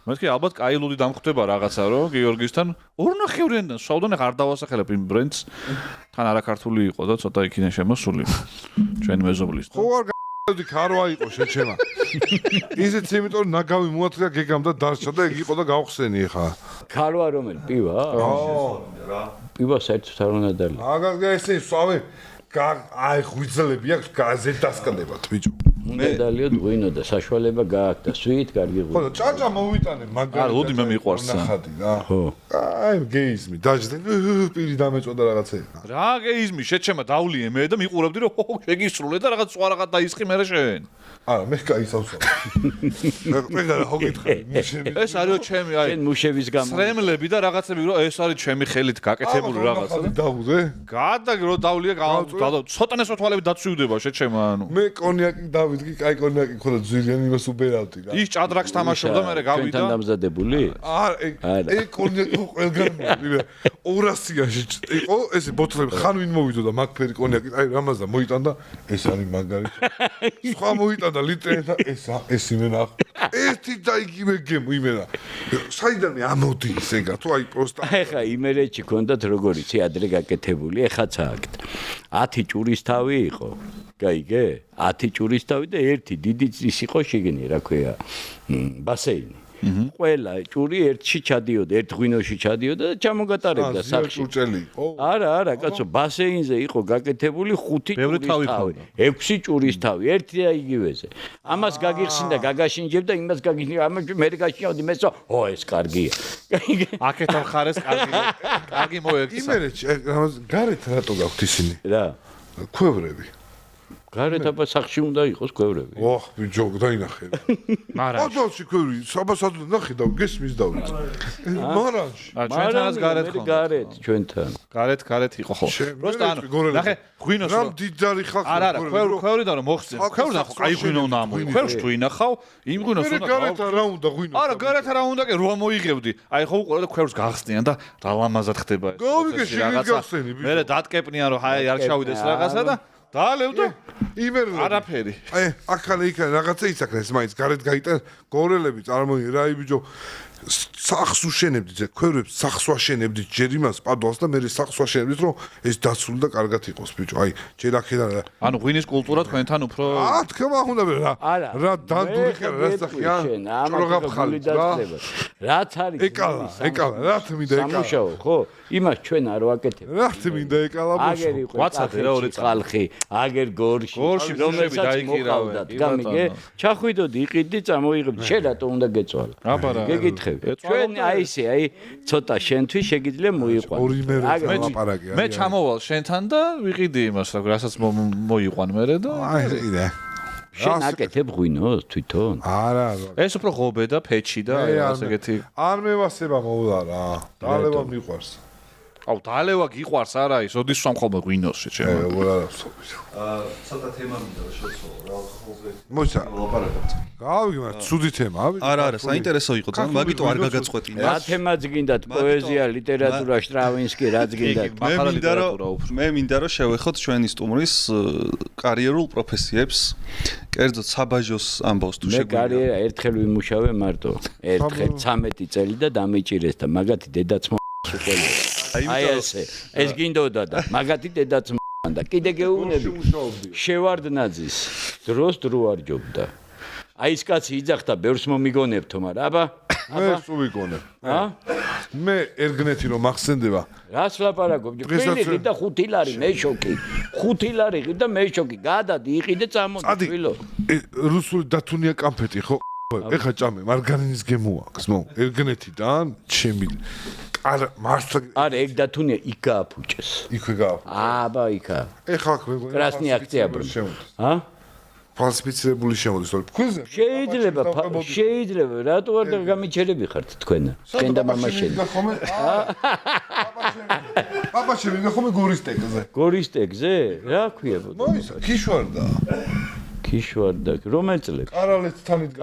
მე ვთქვი ალბათ კაი ლუდი დამხვდება რაღაცა რომ გიორგისთან ორნახევრიანიდან სვავდან ახ არ დავასახელებ იმ ბრენდს თან არაქართული იყო და ცოტა იქიდან შემოსული ჩვენი მეზობლის ხო არ ქარვა იყო შეჩემა. ისიც იმიტომ რომ ნაგავი მოათხრა გეგამ და დარჩა და ეგ იყო და გავხსენი ხა. ქარვა რომელი პივა? პივა საერთოდ არ უნდა დალი. აგარ ესე სვავე აი ღვიძლები აქვს გაზეთ დასკდებათ ბიჭო. უნდა დალიოთ ღვინო და საშუალება გააქვს და სვით კარგი ღვინო. ხო, ჭაჭა მოვიტანე მაგარი. არა, ლოდი მე მიყვარს. ნახადი რა. ხო. აი გეიზმი დაждე პირი დამეწოდა რაღაცეა. რა გეიზმი შეჩემა დავლიე მე და მიყურებდი რომ შეგისრულე და რაღაც სხვა რაღაც დაისხი მე შენ. არა, მე კაისავსა. მე რა ხო გითხარი, მუშები. ეს არისო ჩემი აი შენ მუშების გამო. სრემლები და რაღაცები რომ ეს არის ჩემი ხელით გაკეთებული რაღაცა. დავუზე? გადაგ რო დავლია ცოტანე სოთვალები დაცვივდება შეჩემა ანუ. მე კონიაკი დავიდგი, კაი კონიაკი ხო და ძვირიანი იმას უბერავდი რა. ის ჭადრაკს თამაშობდა მე გავიდა. ჩვენთან დამზადებული? არა, ეგ კონიაკი ხო ყველგან მოვიდა. 200-იანში იყო ესე ბოთლები ხან ვინ მოვიდოდა მაგფერი კონიაკი, აი რამაზა მოიტანდა, ეს არის მაგარი. სხვა მოიტანდა ლიტრიანი და ეს იმენა. ერთი და იგივე გემო იმენა. საიდან მე ამოდის ეგა თუ აი პროსტა. ეხა იმერეთში ქონდათ როგორ იცი ადრე გაკეთებული, ეხაც აქვთ. 10 ჭურის თავი იყო. გაიგე? 10 ჭურის თავი და ერთი დიდი ის იყო შიგნი, რა ქვია, ბასეინი. ყველა ჭური ერთში ჩადიოდა, ერთ ღვინოში ჩადიოდა და ჩამოგატარებდა სახში. არა, კაცო, ბასეინზე იყო გაკეთებული 5 ჭურის თავი, 6 ჭურის თავი, ერთი და იგივეზე. ამას გაგიხსინდა, გაგაშინჯებ და იმას გაგიშინჯებ, ამას მე გაშინავდი, მე ეს კარგია. აქეთ მხარეს კარგია. კარგი მოექცა. იმერეთში გარეთ რატო გაქვთ ისინი? რა? ქვევრები. გარეთ აბა სახში უნდა იყოს ქვევრები. ოხ, ბიჭო, დაინახე. მარა. ოდოში ქვევრი, საბასად ნახე და გესმის დავით. მარანში. ჩვენთანაც გარეთ ხო. გარეთ ჩვენთან. გარეთ იყო ხო. პროსტა ანუ ნახე ღვინოს რომ დიდარი ხალხი. არა, ქვევრიდან რომ მოხსნე. ქვევრიდან ხო კაი ღვინო უნდა ამოიღო. ქვევრს თუ ინახავ, იმ ღვინოს უნდა. გარეთ რა უნდა ღვინო? არა, გარეთ რა უნდა კი რო მოიღებდი. აი ხო უყურე და ქვევრს გახსნიან და დალამაზად ხდება ეს. გავიგე შეგით გახსენი. მე დატკეპნიან რომ აი არ ჩავიდეს რაღაცა და დაალევდა იმერლები. არაფერი. აი, აქ-აქ რაღაცა ისაკრეს, მაინც გარეთ გაიტან გორელები წარმოიდგინე რა იბიჯო სახს უშენებდით, ქვევრებს სახს ვაშენებდით ჯერ იმას პადვალს და მე სახს ვაშენებდით რომ ეს დაცული და კარგად იყოს ბიჭო. აი, ჯერ აქედან რა. ანუ ღვინის კულტურა თქვენთან უფრო თქმა უნდა რა. რა დანდური ხარ რა სახია? ჭროღაფხალით რა. რაც არის ეკალა, რა თმინდა ეკალა. სამუშაო, ხო? იმას ჩვენ არ ვაკეთებ. რა თმინდა ეკალა ბუშო. აგერ იყო ვაცადე რა ორი ხალხი, აგერ გორში, ბუშები დაიკირავენ. გამიგე? ჩახვიდოდი, იყიდდი, წამოიღებდი. შენ რატო უნდა გეწვალა? აბარა. გეკითხები. ჩვენ აი ესე, აი ცოტა შენთვის შეგიძლია მოიყვანო. ორი მე ლაპარაკია. მე ჩამოვალ შენთან და ვიყიდი იმას, რასაც მოიყვან მერე და აი შენ აკეთებ ღვინოს თვითონ? არა. ეს უფრო ღობე და ფეჩი და ასეთი. არ მევასება მოვლა რა. დალევა მიყვარს. აუ დალევა გიყვარს არა ის ოდის სამ ხოლმე ღვინოს შეჩემა. ცოტა თემა მინდა შევცვალო რა ხოლმე. მოიცა. გავიგე მაგრამ ცუდი თემა. არა, საინტერესო იყო ძალიან, მაგიტო არ გაგაწყვეტინა. რა თემაც გინდათ? პოეზია, ლიტერატურა, შტრავინსკი, რაც გინდათ? მე მინდა რომ შევეხოთ ჩვენი სტუმრის კარიერულ პროფესიებს, კერძოდ საბაჟოს ამბავს თუ შეგვიძლია. მე კარიერა ერთხელ ვიმუშავე მარტო. ერთხელ 13 წელი და დამეჭირეს და მაგათი დედაც მოყოლია. აი ეს გინდოდა და მაგათი დედაც და კიდე გეუბნები შევარდნაძის დროს დრო არ ჯობდა. აი ეს კაცი იძახდა ბევრს მომიგონებთო, მაგრამ აბა მე სულ ვიგონებ. მე ერგნეთი რომ ახსენდება. რას ლაპარაკობ? ფილი და 5 ლარი მე შოკი. 5 ლარი და მე შოკი. გადადი იყიდე წამოდი ფილო. რუსული დათუნია კამფეტი ხო? ეხა ჭამე მარგარინის გემოაქვს, მო ერგნეთიდან ჩემი არა მართლა არა ეგ დათუნია იქ გააფუჭეს. იქვე გააფუჭეს. აბა იქა. ეხა აქ მეგონა. კრასნი აქცია ბრუნ. ფალსიფიცირებული შემოდის, თორე თქვენზე შეიძლება, რატო არ გამიჩერები ხართ თქვენ? შენ და მამა შენ. პაპა შევიდა ხომ გორის ტეკზე. გორის ტეკზე? რა ქვია? მოისა, ქიშვარდა. ქიშვარდა, რომელ წლებში? კარალეთთან იდგა.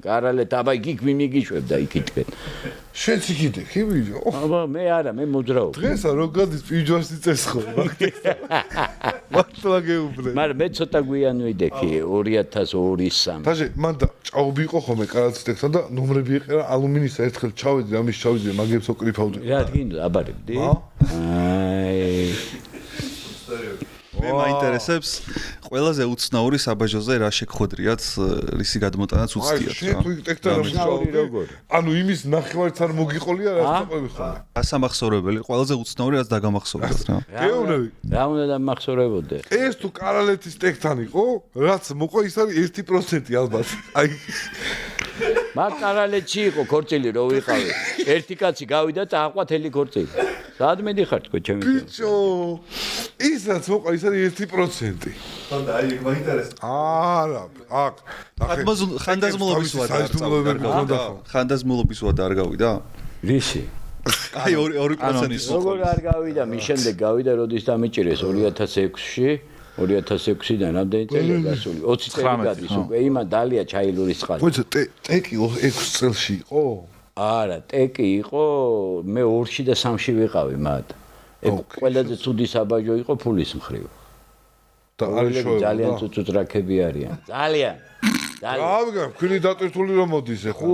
კარალეთ, აბა იქ მიმიგიშვებდა იქითკენ. შენც იქით ხი ბიჭო? აბა მე არა, მე მოძრაობ. დღესა რო გადის პიჯვას იწეს ხო? მართლა გეუბნე. მაგრამ მე ცოტა გვიან ვიდექი 2002-3. თაჟე, მან და ჭაობი იყო ხოლმე კარალეთთან და ნომრები ეყერა ალუმინის ერთხელ ჩავედი, ამის ჩავედი, მაგებს ოკრიფავდი. რა გინდა, აბარებდი? აი მე მაინტერესებს ყველაზე უცნაური საბაჟოზე რა შეგხვედრიათ, რისი გადმოტანაც უცდიათ რა. ანუ იმის ნახევარიც არ მოგიყოლია რა საყვები ხოლმე. გასამახსოვრებელი, ყველაზე უცნაური რაც დაგამახსოვრდათ რა. გეუბნები. რა უნდა დამახსოვრებოდე? ეს თუ კარალეთის ტექთან იყო, რაც მოყვა ის არის 1% ალბათ. აი მაგ კარალეთში იყო ქორწილი რო ვიყავი. ერთი კაცი გავიდა და აყვა თელი ქორწილი. სად მედიხარ თქო ჩემი? ბიჭო, ის რაც მოყვა ის არის 1%. ხანდა აი ეგ მაინტერესებს. არა, აქ. ხანდაზმულობის ვადა. ხანდაზმულობის ვადა არ გავიდა? რისი? აი 2%-ის როგორ არ გავიდა, მის შემდეგ გავიდა, როდის დამიჭირეს 2006-ში. 2006-დან რამდენი წელია გასული? 20 წელი გადის უკვე. იმან დალია ჩაილურის წყალი. მოიცა ტეკი 6 წელში იყო? არა, ტეკი იყო, მე 2-ში და 3-ში ვიყავი მათ. ეგ ყველაზე ცუდი საბაჟო იყო ფულის მხრივ. და არის შოე. ძალიან წუწრაკები არიან. ძალიან. გავიგე, ქვილი დატვირთული რომ მოდის ეხლა.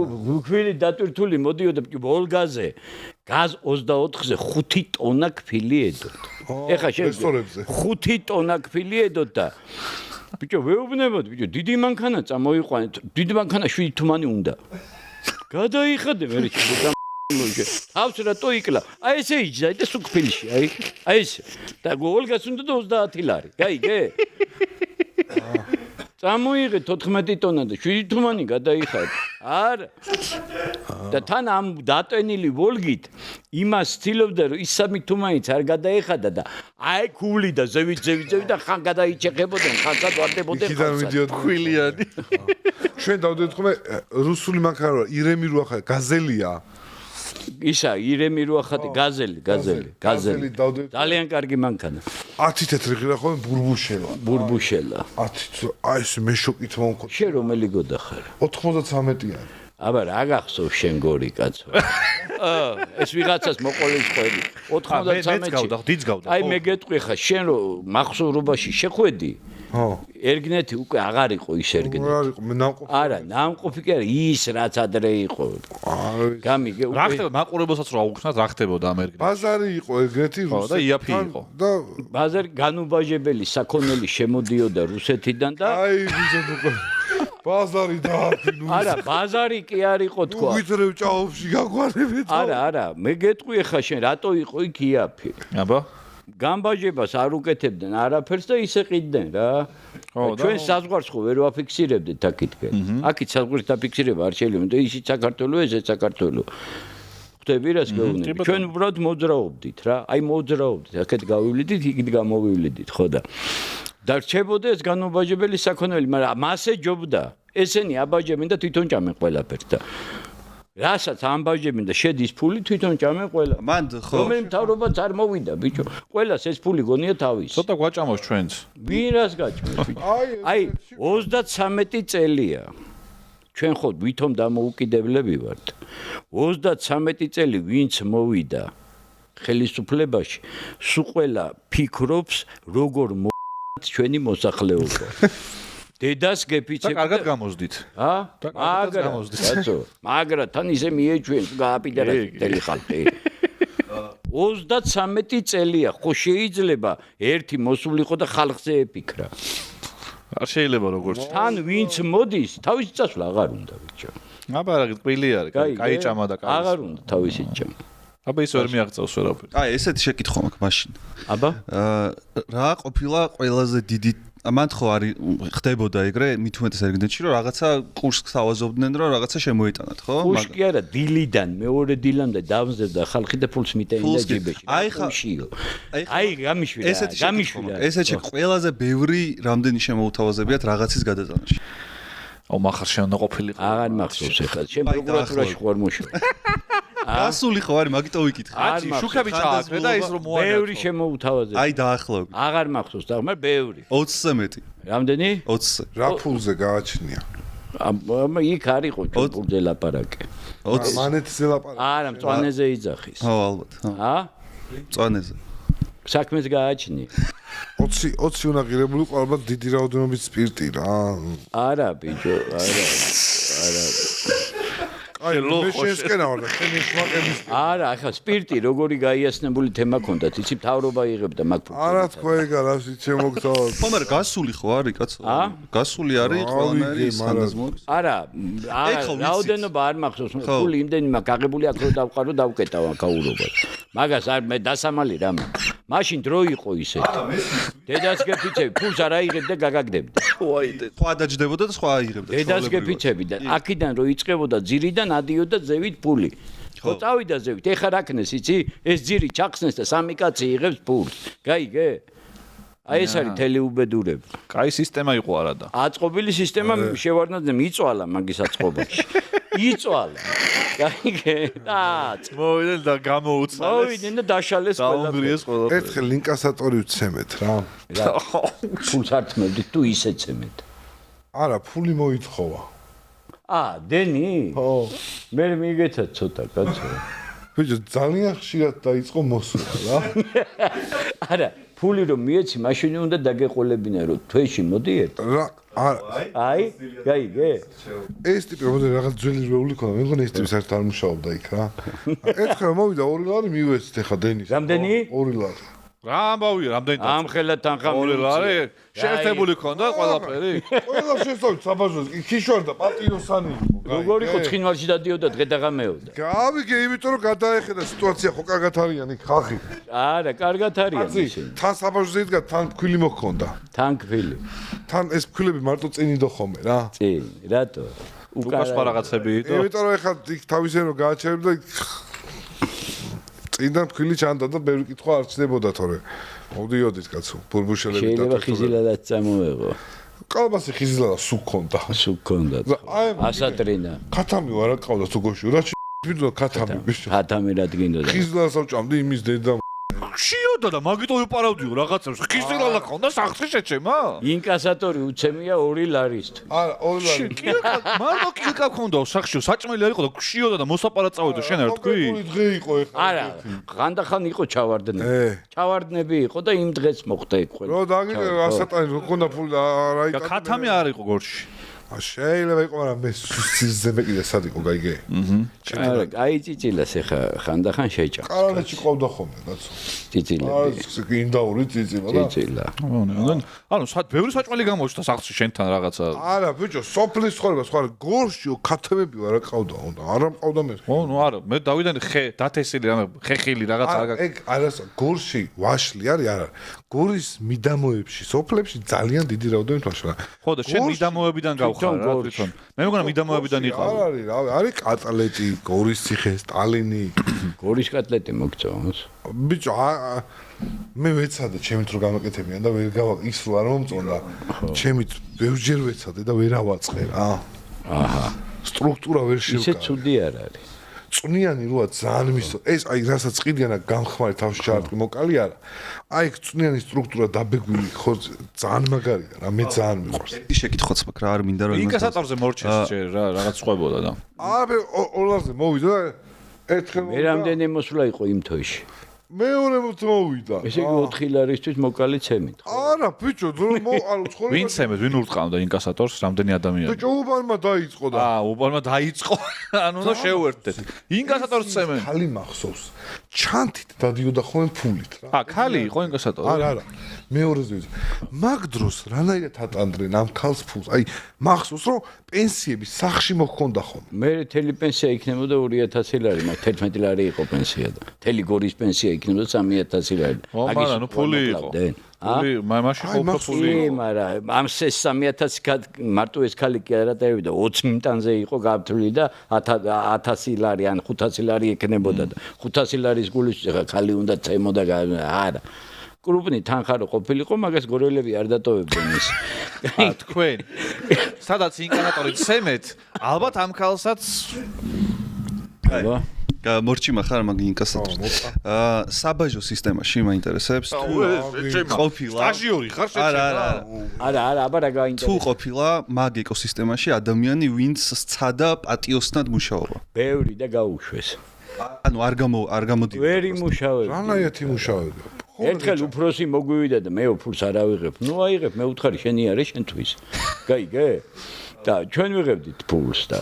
ქვილი დატვირთული მოდიოდა ვოლგაზე. გაზ 24-ზე 5 ტონა ქფილი ედოთ. ეხლა რესტორნებზე 5 ტონა ქფილი ედოთ და ბიჭო ვეუბნებოდ, ბიჭო, დიდი მანქანა წამოიყვანეთ. დიდი მანქანა 7 თუმანი უნდა. გადაიხადე მე რჩა თავს რატო იკლა? აი ესე იჯდა და სუქფილში, აი ესე. და ვოლგას უნდა და 30 ლარი. გაიგე? წამოიღე 14 ტონა და 7 თუმანი გადაიხადე. არა. და თან ამ დატენილი ვოლგით იმას ცდილობდა რომ ის 3 თუმანიც არ გადაეხადა და აი ქული და ზევით და ხან გადაიჭეხებოდნენ, ხანსად ვარდებოდნენ. იქიდან მიდიოდ ქვილიანი. ჩვენ დავდეთ ხოლმე რუსული მანქანა ირემი რო ახლა გაზელია. ისა ირემი რო ახლა გაზელი. ძალიან კარგი მანქანა. 10 თეთრი ღირა ხოლმე ბურბუშელა. 10 აი ეს მე შოკით მომხოთ. შენ რომელი გოდახარ? 93-იანი. აბა რა გახსოვს შენ გორი კაცო? ეს ვიღაცას მოყოლის ხველი. 93-ში. აი მე გეტყვი ხა შენ რო მახსოვრობაში შეხვედი? ხო. ერგნეთი უკვე აღარ იყო ის ერგნეთი. არ იყო, მე ნამყოფი. არა, ნამყოფი კი არა, ის რაც ადრე იყო. გამიგე უკვე. რა ხდება მაყურებელსაც რა უხსნათ, რა ხდებოდა ამ ერგნეთი? ბაზარი იყო ერგნეთი ხო, და იაფი იყო. და ბაზარი განუბაჟებელი საქონელი შემოდიოდა რუსეთიდან და აი ბიჭო უკვე ბაზარი დააფინუ. არა, ბაზარი კი არ იყო თქვა. უვითრევ ჭაობში გაგვარებით. არა, მე გეტყვი ხა შენ რატო იყო იქ იაფი? აბა გამბაჟებას არ უკეთებდნენ არაფერს და ისე ყიდდნენ რა. ჩვენ საზღვარს ხო ვერ ვაფიქსირებდით აქითკენ. აქით საზღვრის დაფიქსირება არ შეიძლება და ისიც საქართველოს ესეც საქართველოს. ხვდები რას გეუბნები? ჩვენ უბრალოდ მოძრაობდით რა. აი მოძრაობდით. აქეთ გავივლიდით, იქით გამოვივლიდით, ხო და დარჩებოდა ეს განუბაჟებელი საქონელი, მაგრამ მას ეჯობდა. ესენი აბაჟებენ და თვითონ ჭამენ ყველაფერს და რასაც ამბაჟებენ და შედის ფული თვითონ ჭამენ ყველა. მან ხო. რომელი მთავრობაც არ მოვიდა, ბიჭო. ყველას ეს ფული გონია თავის. ცოტა გვაჭამოს ჩვენც. ვინ რას გაჭმევს, ბიჭო? აი 33 წელია. ჩვენ ხო ვითომ დამოუკიდებლები ვართ. 33 წელი ვინც მოვიდა ხელისუფლებაში, სულ ყველა ფიქრობს როგორ ჩვენი მოსახლეობა. დედას გეფიცებ და კარგად გამოსდით. მაგრამ თან ისე მიეჩვენ გააპიდერა ხალხი. 33 წელია, ხო შეიძლება ერთი მოსულიყო და ხალხზე ეფიქრა. არ შეიძლება როგორც. თან ვინც მოდის, თავისი წასვლა აღარ უნდა ბიჭო. აბა რა გიყრილი არის, კაი ჭამა და კაი. აღარ უნდა თავისი ჭამა. აბა ის ვერ მიაღწევს ვერაფერი. აი ესეთი შეკითხვა მაქვს მაშინ. აბა რა ყოფილა ყველაზე დიდი ამან ხო არის ხდებოდა ეგრე მით უმეტეს ერგნეთში რომ რაღაცა კურსს ავაზობდნენ რომ რაღაცა შემოიტანათ ხო? კურსი კი არა დილიდან მეორე დილამდე დამზევდა ხალხი და ფულს მიტენდა ჯიბეში. აი გამიშვილა. ესეთი ყველაზე ბევრი რამდენი შემოუთავაზებიათ რაღაცის გადატანაში. აუ მახარ შენ უნდა ყოფილიყო. აღარ მახსოვს ახლა. შენ პროკურატურაში ხوار მოშვა. გასული ხო არის, მაგიტომ ვიკითხე. აცი შუქები ჩააქრე და ის რომ მოანათო. ბევრი შემოუთავაზე. აი დაახლოებით. აღარ მახსოვს და მაგრამ ბევრი. 20-ზე მეტი. რამდენი? 20-ზე. რა ფულზე გააჩნია? იქ არისო ფულზე ლაპარაკი. 20. მანეთზე ლაპარაკი. არა, მწვანეზე იძახის. ხო, ალბათ. მწვანეზე. საქმეს გააჩნია. 20 უნდა ღირებულიყო ალბათ დიდი რაოდენობის სპირტი რა. არა, ბიჭო, არა. აი მე შეესკენა ვარ და ხენი შმაკების არა, ახლა სპირტი როგორი გაიასნებული თემა ქონდათ, იცი მთავრობა იღებდა მაგ ფუნქციას. არა თქვა ეგა რა შემოგთავაზ. ხომ არა გასული ხო არის კაცო? გასული არის ყველანაირი სანდაზმოების. არა, რაოდენობა არ მახსოვს, ფული იმდენი მაქვს გაღებული აქ რო დავყარო დავკეტავ აქაურობას. მაგას არ მე დასამალი რა მაქვს. მაშინ დრო იყო ისეთ. დედას გეფიცები, ფულს არ აიღებ და გაგაგდებდი. სხვა დაჯდებოდა და სხვა აიღებდა. დედას გეფიცები და აქიდან რო იწყებოდა ძირიდან ადიოდა ზევით ფული. ხო წავიდა ზევით. ეხა რა ქნეს, იცი? ეს ძირი ჩახსნეს და სამი კაცი იღებს ფულს. გაიგე? აი ეს არის თელი უბედურება. კაი სისტემა იყო არადა. აწყობილი სისტემა შევარდნაძემ იწვალა მაგის აწყობაში. იწვალა. გაიგე? და მოვიდნენ და გამოუცალეს. მოვიდნენ და დაშალეს დაუნგრიეს ყველაფერი. ერთხელ ინკასატორი ვცემეთ რა. ფულს არ თმევდით თუ ისე ცემეთ. არა, ფული მოითხოვა. დენი? ხო. მე მიგეცა ცოტა კაცო. ბიჭო, ძალიან ხშირად დაიწყო მოსვლა რა. არა, ფული რომ მიეცი, მაშინ უნდა დაგეყოლებინა რომ თვეში მოდიეთ. რა, აი, გაიგე? ეს ტიპი მოდი რაღაც ძველი რეული ქონა, მე მგონი ეს ტიპი საერთოდ არ მუშაობდა იქ რა. ერთხელ მოვიდა 2 ლარი მივეცით ახლა დენის. რამდენი? 2 ლარი. რა ამბავია, რამდენი ამ ხელად თანხა 2 ლარი? შეერთებული ქონდა ყველაფერი? ყველა შესწავლით საბაჟოს, ქიშვარ და პატიოსანი იყო. როგორ იყო ცხინვალში დადიოდა დღე დაღამეობდა. გავიგე, იმიტომ რომ გადაეხედა სიტუაცია ხო კარგად არიან იქ ხალხი. არა, კარგად არიან ისინი. თან საბაჟოზე იდგა, თან ფქვილი მოხონდა. თან ქვილი. თან ეს ფქვილები მარტო წინი დოხომე რა. წინ, რატო? უკას სხვა რაღაცები იყო. იმიტომ რომ ეხლა იქ თავისენ რომ გააჩერებდა წინდან ფქვილი ჩანდა და ბევრი კითხვა არ ჩნდებოდა თორე. მოდიოდით კაცო, ბურბუშელები და შეიძლება ხიზილადაც წამოეღო. კალბასი ხიზილა და სულ ქონდა. სულ ქონდა. ასატრინა. ქათამი ვარა ყავდა თუ გოშო რა ვიდო ქათამი ბიჭო. ქათამი რა დგინდა. ხიზილას ავჭამდი იმის დედა. ხშიოდა და მაგიტო ვიპარავდიო რაღაცებს. ხიზილა ქონდა სახში შეჩემა? ინკასატორი უცემია 2 ლარისთვის. არა, 2 ლარი. მარტო კილკა ქონდაო სახშიო, საჭმელი არ იყო და ხშიოდა და მოსაპარად წავიდა შენ არ თქვი? დღე იყო ეხლა. არა, ხანდახან იყო ჩავარდნები. ჩავარდნები იყო და იმ დღეს მოხდა ეგ ყველა. რო დაგიგე ასატანი რო ქონდა ფული რა და ქათამი არ იყო გორში. შეიძლება იყო, მაგრამ მე სიზზე მეკიდა სად იყო, გაიგე? არა, აი წიწილას ეხა ხანდახან შეჭა. კარანეთში ყავდა ხოლმე, კაცო. წიწილები. ინდაური წიწილა და. წიწილა. ანუ ბევრი საჭმელი გამოჩნდა სახში შენთან რაღაცა. არა, ბიჭო, სოფლის ცხოვრება სხვა გორშიო ქათმები ვარ ყავდა უნდა. არა მყავდა მე. ო, ნუ არა, მე დავიდან დათესილი რამე ხეხილი რაღაც არა, ეგ არასა გორში ვაშლი არის, არა. გორის მიდამოებში, სოფლებში ძალიან დიდი რაოდენობით ვაშლა. ხო და შენ მიდამოებიდან გავხარ რა თვითონ. მე მგონა მიდამოებიდან იყავ. არის, არის კატლეტი, გორის ციხე, სტალინი. გორის კატლეტი მოგწონს. ბიჭო, მე ვეცადე ჩემით რო გამაკეთებიან და ვერ გავა ის რო არ მომწონდა. ჩემით ბევრჯერ ვეცადე და ვერ ავაწყე რა. აჰა. სტრუქტურა ვერ შევკარე. ისე ცუდი არ არის. წვნიანი როა ძალიან მისო. ეს აი რასაც ყიდიანა გამხმარი თავში ჩაარტყი მოკალი არა. აი წვნიანი სტრუქტურა დაბეგვილი ხო ძალიან მაგარია რა, მე ძალიან მიყვარს. ეს შეკითხვაც მაქვს რა არ მინდა რომ ინკასატორზე მორჩეს ჯერ რა რაღაც ყვებოდა და. არა, ორლარზე მოვიდა და ერთხელ მე რამდენი მოსვლა იყო იმ თვეში? მეორე მოვიდა. ესე იგი 4 ლარისთვის მოკალი ცემით. არა, ბიჭო, ანუ ცხოვრება ვინ ცემეთ, ვინ ურტყავდა ინკასატორს, რამდენი ადამიანი? ბიჭო, უბანმა დაიწყო და. უბანმა დაიწყო. ანუ უნდა შევერთდეთ. ინკასატორს ცემენ. ხალი მახსოვს. ჩანთით დადიოდა ხოლმე ფულით რა. ხალი იყო ინკასატორი? არა. მეორეზე ვიცი. მაგ დროს რანაირად ატანდრენ ამ ქალს ფულს? აი, მახსოვს რომ პენსიები სახში მოხონდა ხოლმე. მე თელი პენსია იქნებოდა 2000 ლარი, მაგ 11 ლარი იყო პენსია და თელი გორის პენსია იქნებოდა 3000 ლარი. მაგრამ ნუ ფული იყო. ფული, მაშინ ხო ფული იყო. მაგრამ ამ 3000 მარტო ეს ქალი კი არა დავიდა 20 მინტანზე იყო გაფრთხილი და 1000 ლარი ან 500 ლარი იქნებოდა და 500 ლარის გულის ხალი უნდა წემოდა არა. კრუპნი თანხარო ყოფილიყო, მაგას გორელები არ დატოვებდნენ ის. თქვენ სადაც ინკასატორი ცემეთ, ალბათ ამ ქალსაც აბა მორჩიმა ხარ მაგ ინკასატორს. საბაჟო სისტემაში მაინტერესებს თუ ყოფილა სტაჟიორი ხარ შეჭება? არა, აბა რა გაინტერესებს. თუ ყოფილა მაგ ეკოსისტემაში ადამიანი, ვინც სცადა პატიოსნად მუშაობა. ბევრი და გაუშვეს. ანუ არ გამოდიოდა. ვერ იმუშავებდა. რანაირად იმუშავებდა? ერთხელ უფროსი მოგვივიდა და მე უფულს არ ავიღებ. ნუ აიღებ, მე უთხარი შენი არის შენთვის. გაიგე? და ჩვენ ვიღებდით ფულს და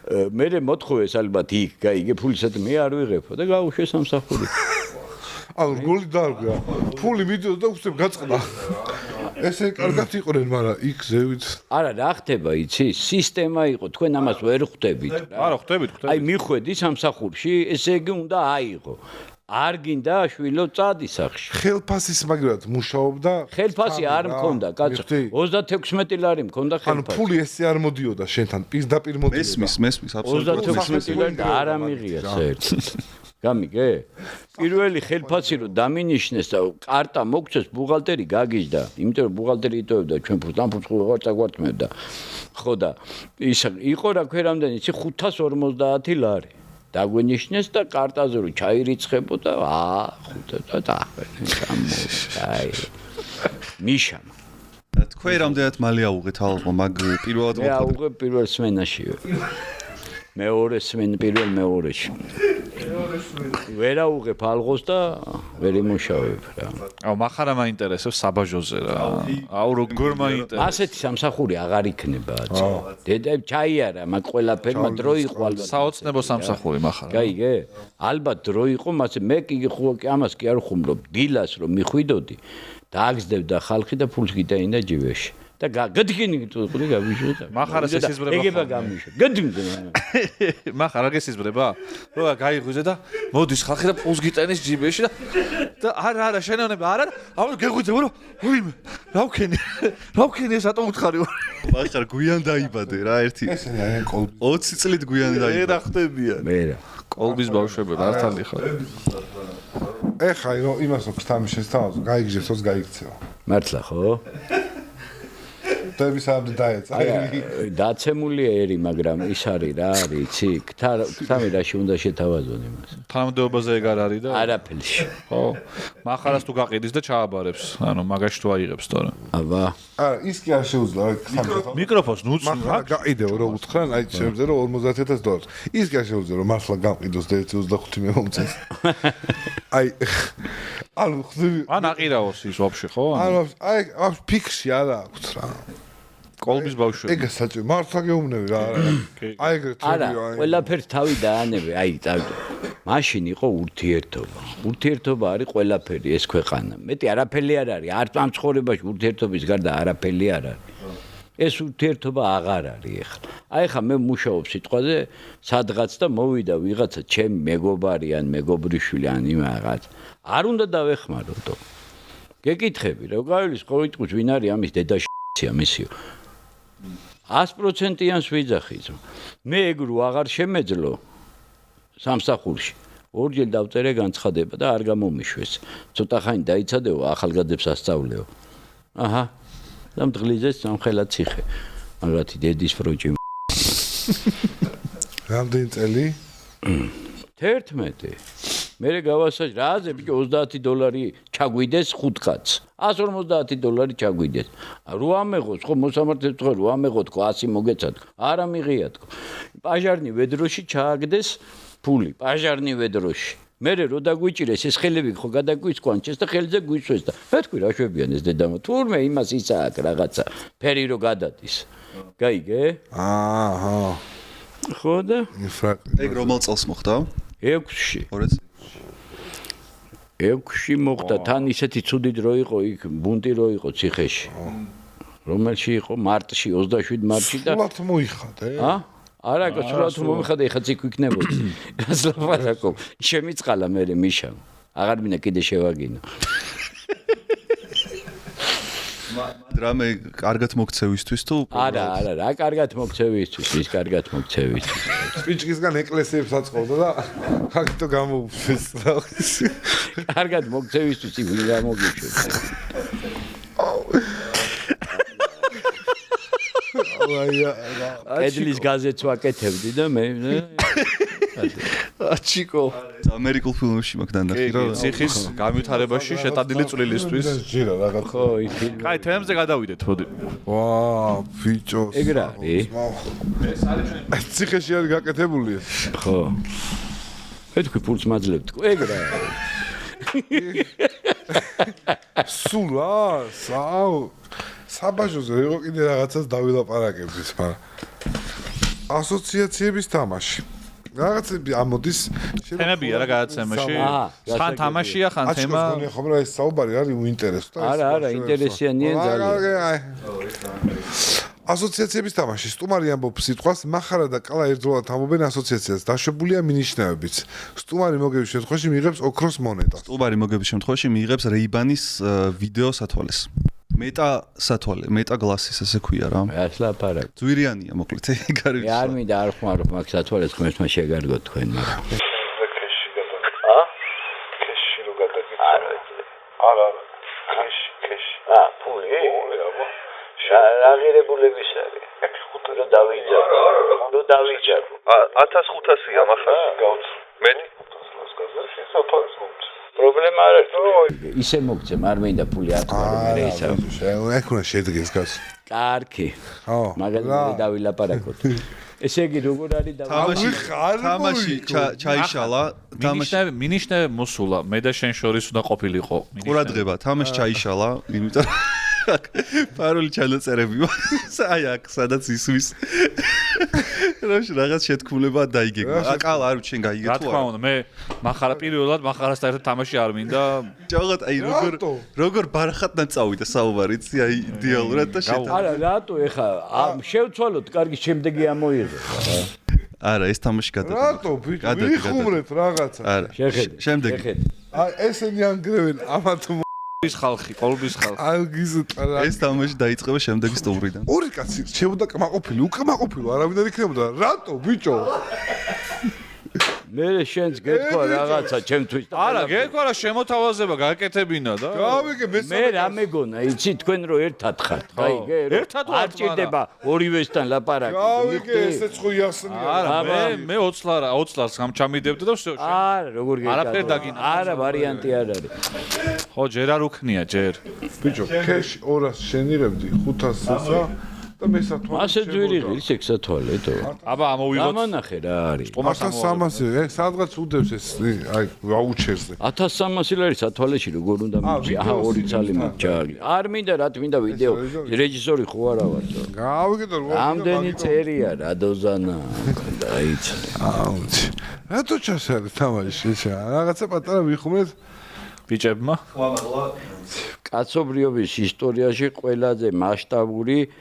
მე მოთხოვეს ალბათ იქ გაიგე ფულისად მე არ ვიღებო და გაუშვე სამსახური. ანუ გული დარგა. ფული მიდიოდა და უცებ გაწყდა. ესე კარგად იყვნენ, მაგრამ იქ ზევით. არა, რა ხდება, იცი? სისტემა იყო, თქვენ ამას ვერ ხვდებით რა. არა, ხვდებით. აი მიხვედი სამსახურში, ესე იგი უნდა აიღო. არ გინდა შვილო წადი სახში. ხელფასის მაგრად მუშაობდა. ხელფასი არ მქონდა, კაცო. 36 ლარი მქონდა ხელფასი. ანუ ფული ესე არ მოდიოდა შენთან, პირდაპირ მოდიოდა. მესმის, აბსოლუტურად. 36 ლარი და არ ამიღია საერთოდ. გამიგე? პირველი ხელფასი რომ დამინიშნეს და კარტა მოგცეს ბუღალტერი გაგიჟდა, იმიტომ რომ ბუღალტერი იტოვებდა ჩვენ ფულს, ამ ფულს ვარ წაგვართმევდა. ხო და ის იყო რა ქვერამდენი, იცი 550 ლარი. დაგვენიშნეს და კარტაზე რომ ჩაირიცხებო და 500 და აი მიშამ თქვენ რამდენად მალე აუღეთ ალბათ მაგ პირველად მე აუღე პირველ სმენაშივე მეორე სმენ პირველ მეორეში ვერ აუღებ ალღოს და ვერ იმუშავებ რა აუ מחარა მაინტერესებს საბაჟოზე რა აუ როგორ მაინტერესებს ასეთი სამსახური აღარ იქნება დედაებ ჩაიარა მაგ ყველაფერმა დრო იყო ალბათ საოცნებო სამსახური מחარა გაიგე ალბათ დრო იყო მასე მე კი ამას კი არ ხუმრობ დილას რომ მიხვიდოდი დააგზდებდა ხალხი და ფულს გიტაინდა ჯიბეში და გადგინი თუყდი გავიშვა מחარა სესიზბრება ეგება გამიშვა გადგინდა מחარა გესიზბრება რა გაიღვიძე და მოდის ხალხი და პულს გიტაინის ჯიბეში და არა შენოვნება არა აუ გეღვიძე რომ ვიმე რა ვქენი ეს ატომ უთხარი ვარ მახარ გვიან დაიბადე რა ერთი ესენი არიან კოლბი 20 წლით გვიან დაიბადე რა ხდებიან მე რა კოლბის ბავშვები მართალი ხარ ეხა იმას რო ხთამი შესთავაზო გაიგზავნოს გაიქცეო მართლა ხო დევისამდე დაეცა დაცემული ერი მაგრამ ის არის რა არის იცი ხთამი რაში უნდა შეთავაზონ იმას თანამდებობაზე ეგ არ არის და არაფერში ხო מחარას თუ გაყიდის და ჩააბარებს ანუ მაგაში თუ აიღებს თორე აბა არა ის კი არ შეუძლია ხთამი მიკროფონს ნუც მახლა გაყიდეო რომ უთხრან აი შემზე რომ 50000 დოლარს ის კი არ შეუძლია რომ მართლა გაყიდოს და 25 მე მომწეს აი ანუ ხდები ან აყირაოს ის ვაფშე ხო ანუ აი ფიქსი არა აქვს რა კოლბის ბავშვები ეგ საჭირო მართლა გეუბნები რა აი ეგრე არა ყველაფერს თავი დაანებე აი მაშინ იყო ურთიერთობა არის ყველაფერი ეს ქვეყანა მეტი არაფერი არ არის არც ამ ცხოვრებაში ურთიერთობის გარდა არაფერი არ არის ეს ურთიერთობა აღარ არის ახლა აი ხა მე მუშაობ სიტყვაზე სადღაც და მოვიდა ვიღაცა ჩემი მეგობარი ან მეგობრიშვილი ან იმაღაც არ უნდა დავეხმაროდო გეკითხები რა გაილის ყოველთვის ვინ არის ამის დედაშია მისიო 100%-იანს ვიძახით მე ეგ რო აღარ შემეძლო სამსახურში ორჯერ დავწერე განცხადება და არ გამომიშვეს ცოტა ხანი დაიცადეო ახალგაზრდებს ასწავლეო აჰა და მდღლიზეს სამხელა ციხე მაგათი დედის ფროჭი რამდენი წელი 11 მე გავასაჯ რაზე ბიჭო $30 ჩაგვიდეს 5 კაცს $150 ჩაგვიდეს რო ამეღოს ხო მოსამართლეებს ხო რო ამეღო თქო 100 მოგეცათ არა მიღია თქო პაჟარნი ვედროში ჩააგდეს ფული პაჟარნი ვედროში მე რო დაგვიჭირეს ეს ხელები ხო გადაგვისკვანჩეს და ხელზე გვისვეს და მე თქვი რა შვებიან ეს დედამა თურმე იმას იცააკ რაღაცა ფერი რო გადადის გაიგე აჰა ხო და ეგ რომელ წელს მოხდა 6-ში 6-ში მოხდა თან ისეთი ცუდი დრო იყო იქ ბუნტი რო იყო ციხეში რომელში იყო მარტში 27 მარტში და სულად მოიხადე არა სულად მომიხადე ეხაც იქ ვიქნებოდი გასლაპარაკო შემიწყალა მე მიშამ აღარ მინდა კიდე შევაგინო დრამე კარგად მოქცევისთვის თუ არა რა კარგად მოქცევისთვის ის კარგად მოქცევისთვის სპიჩკისგან ეკლესიებს აწყობდა და ხაგიტო გამოუშვეს კარგად მოქცევისთვის ვინ გამოგიშვეს ედლის გაზეთს ვაკეთებდი და მე აჩიკო ამერიკულ ფილმებში მაგდან ნახე რა ციხის განვითარებაში შეტანილი წვლილისთვის ჯერა რაღაც ხო ის ფილმი კაი თემებზე გადავიდეთ მოდი ვა ბიჭო ეგ რა არის ციხეში არის გაკეთებული ხო ეთქვი ფულს მაძლევთ ეგ რა სულ საბაჟოზე იყო კიდე რაღაცას დავილაპარაკებდეს მაგრამ ასოციაციების თამაში. რაღაც ამოდის თემებია რა გადაცემაში. ხან თამაშია, ხან თემა. ხო რა ეს საუბარი არის უინტერესო. არა, ინტერესიანია ძალიან. ასოციაციების თამაში. სტუმარი ამბობს სიტყვას, მახარა და კალა ერთდროულად ამბობენ ასოციაციას. დაშვებულია მინიშნებებით. სტუმარი მოგების შემთხვევაში მიიღებს ოქროს მონეტას. სტუმარი მოგების შემთხვევაში მიიღებს Ray-Ban-ის ვიდეო სათვალეს. მეტა სათვალე, მეტა გლასის ესე ქვია რა. ეს ლაპარაკი. ძვირიანია მოკლედ ეგ არის. არ მინდა არ ხმარო მაგ სათვალეს ხმესმა შეგარგოთ თქვენ მაგრამ. კეში გადაგეთ. ა? კეში რო გადაგეთ. არა. კეში. ფული? ფული აბა. აღირებულების არის. რო დავიჯარო. 1500-ია מחר. მეტი. პრობლემა არ არის. ისე მოგცემ, არ მინდა ფული ატყარო მე ისა. ეგ უნდა შედგეს გას. კარგი. ხო. მაგალითად დავილაპარაკოთ. ესე იგი როგორ არის თამაში ჩაიშალა, მინიშნე მოსულა, მე და შენ შორის უნდა ყოფილიყო. ყურადღება, თამაში ჩაიშალა, იმიტომ პაროლი ჩანაწერები აი აქ სადაც ისვის რაღაც შეთქმულება დაიგეგმა. აკალ არ შენ გაიგე თუ არა. რა თქმა უნდა, მე מחარა პირველად מחარასთან ერთად თამაში არ მინდა. ჯოგოთ აი როგორ ბარახატთან წავიდა საუბარი, იცი აი იდეალურად და შეთა. არა, რატო ეხა შევცვალოთ, კარგი შემდეგი ამოიღო. არა, ეს თამაში გადადი. რატო ბიჭო, ვიხუმრეთ რაღაცა. არა. შემდეგი. აი ესენი ანგრევენ ამათ ხალხი, ყოლბის ხალხი. ალგიზტარა. ეს თამაში დაიწყება შემდეგი სტუმრიდან. ორი კაცი შეუდა კმაყოფილი, უკმაყოფილო, არავინ არ იქნებოდა. რატო, ბიჭო? მე შენს გეთქვა რაღაცა ჩემთვის. არა, გეთქვა რა შემოთავაზება გაკეთებინა და. გავიგე მე მე რა მეგონა, იცი თქვენ რო ერთად ხართ. გაიგე? ერთად ვართ, არ ჭირდება ორივესთან ლაპარაკი. გავიგე, ესეც ხო იახსნია. არა, მე 20 ლარს გამჩამიდებდი და всё. არა, როგორ გეკეთე? არაფერ დაგინა. არა, ვარიანტი არ არის. ხო, ჯერ არ უქნია, ჯერ. ბიჭო, კეში 200 შენიღებდი 500-ისა და მე სათვალე. ასე ძვირი ღირს ეგ სათვალეთო. აბა ამოვიღოთ. გამანახე რა არის. 1300, სადღაც უდევს ეს აი ვაუჩერზე. 1300 ლარი სათვალეში როგორ უნდა მიჩი? აჰა, ორი ცალი მაქვს. არ მინდა რა თქმა ვიდეო რეჟისორი ხო არა ვარ. გავიგე და ამდენი წერია რა დოზანა. დაიცი. აუჩი. რატო ჩასალე თამაში შეჩა? რაღაცა პატარა ვიხუმრეთ. ბიჭებმა. კაცობრიობის ისტორიაში ყველაზე მასშტაბური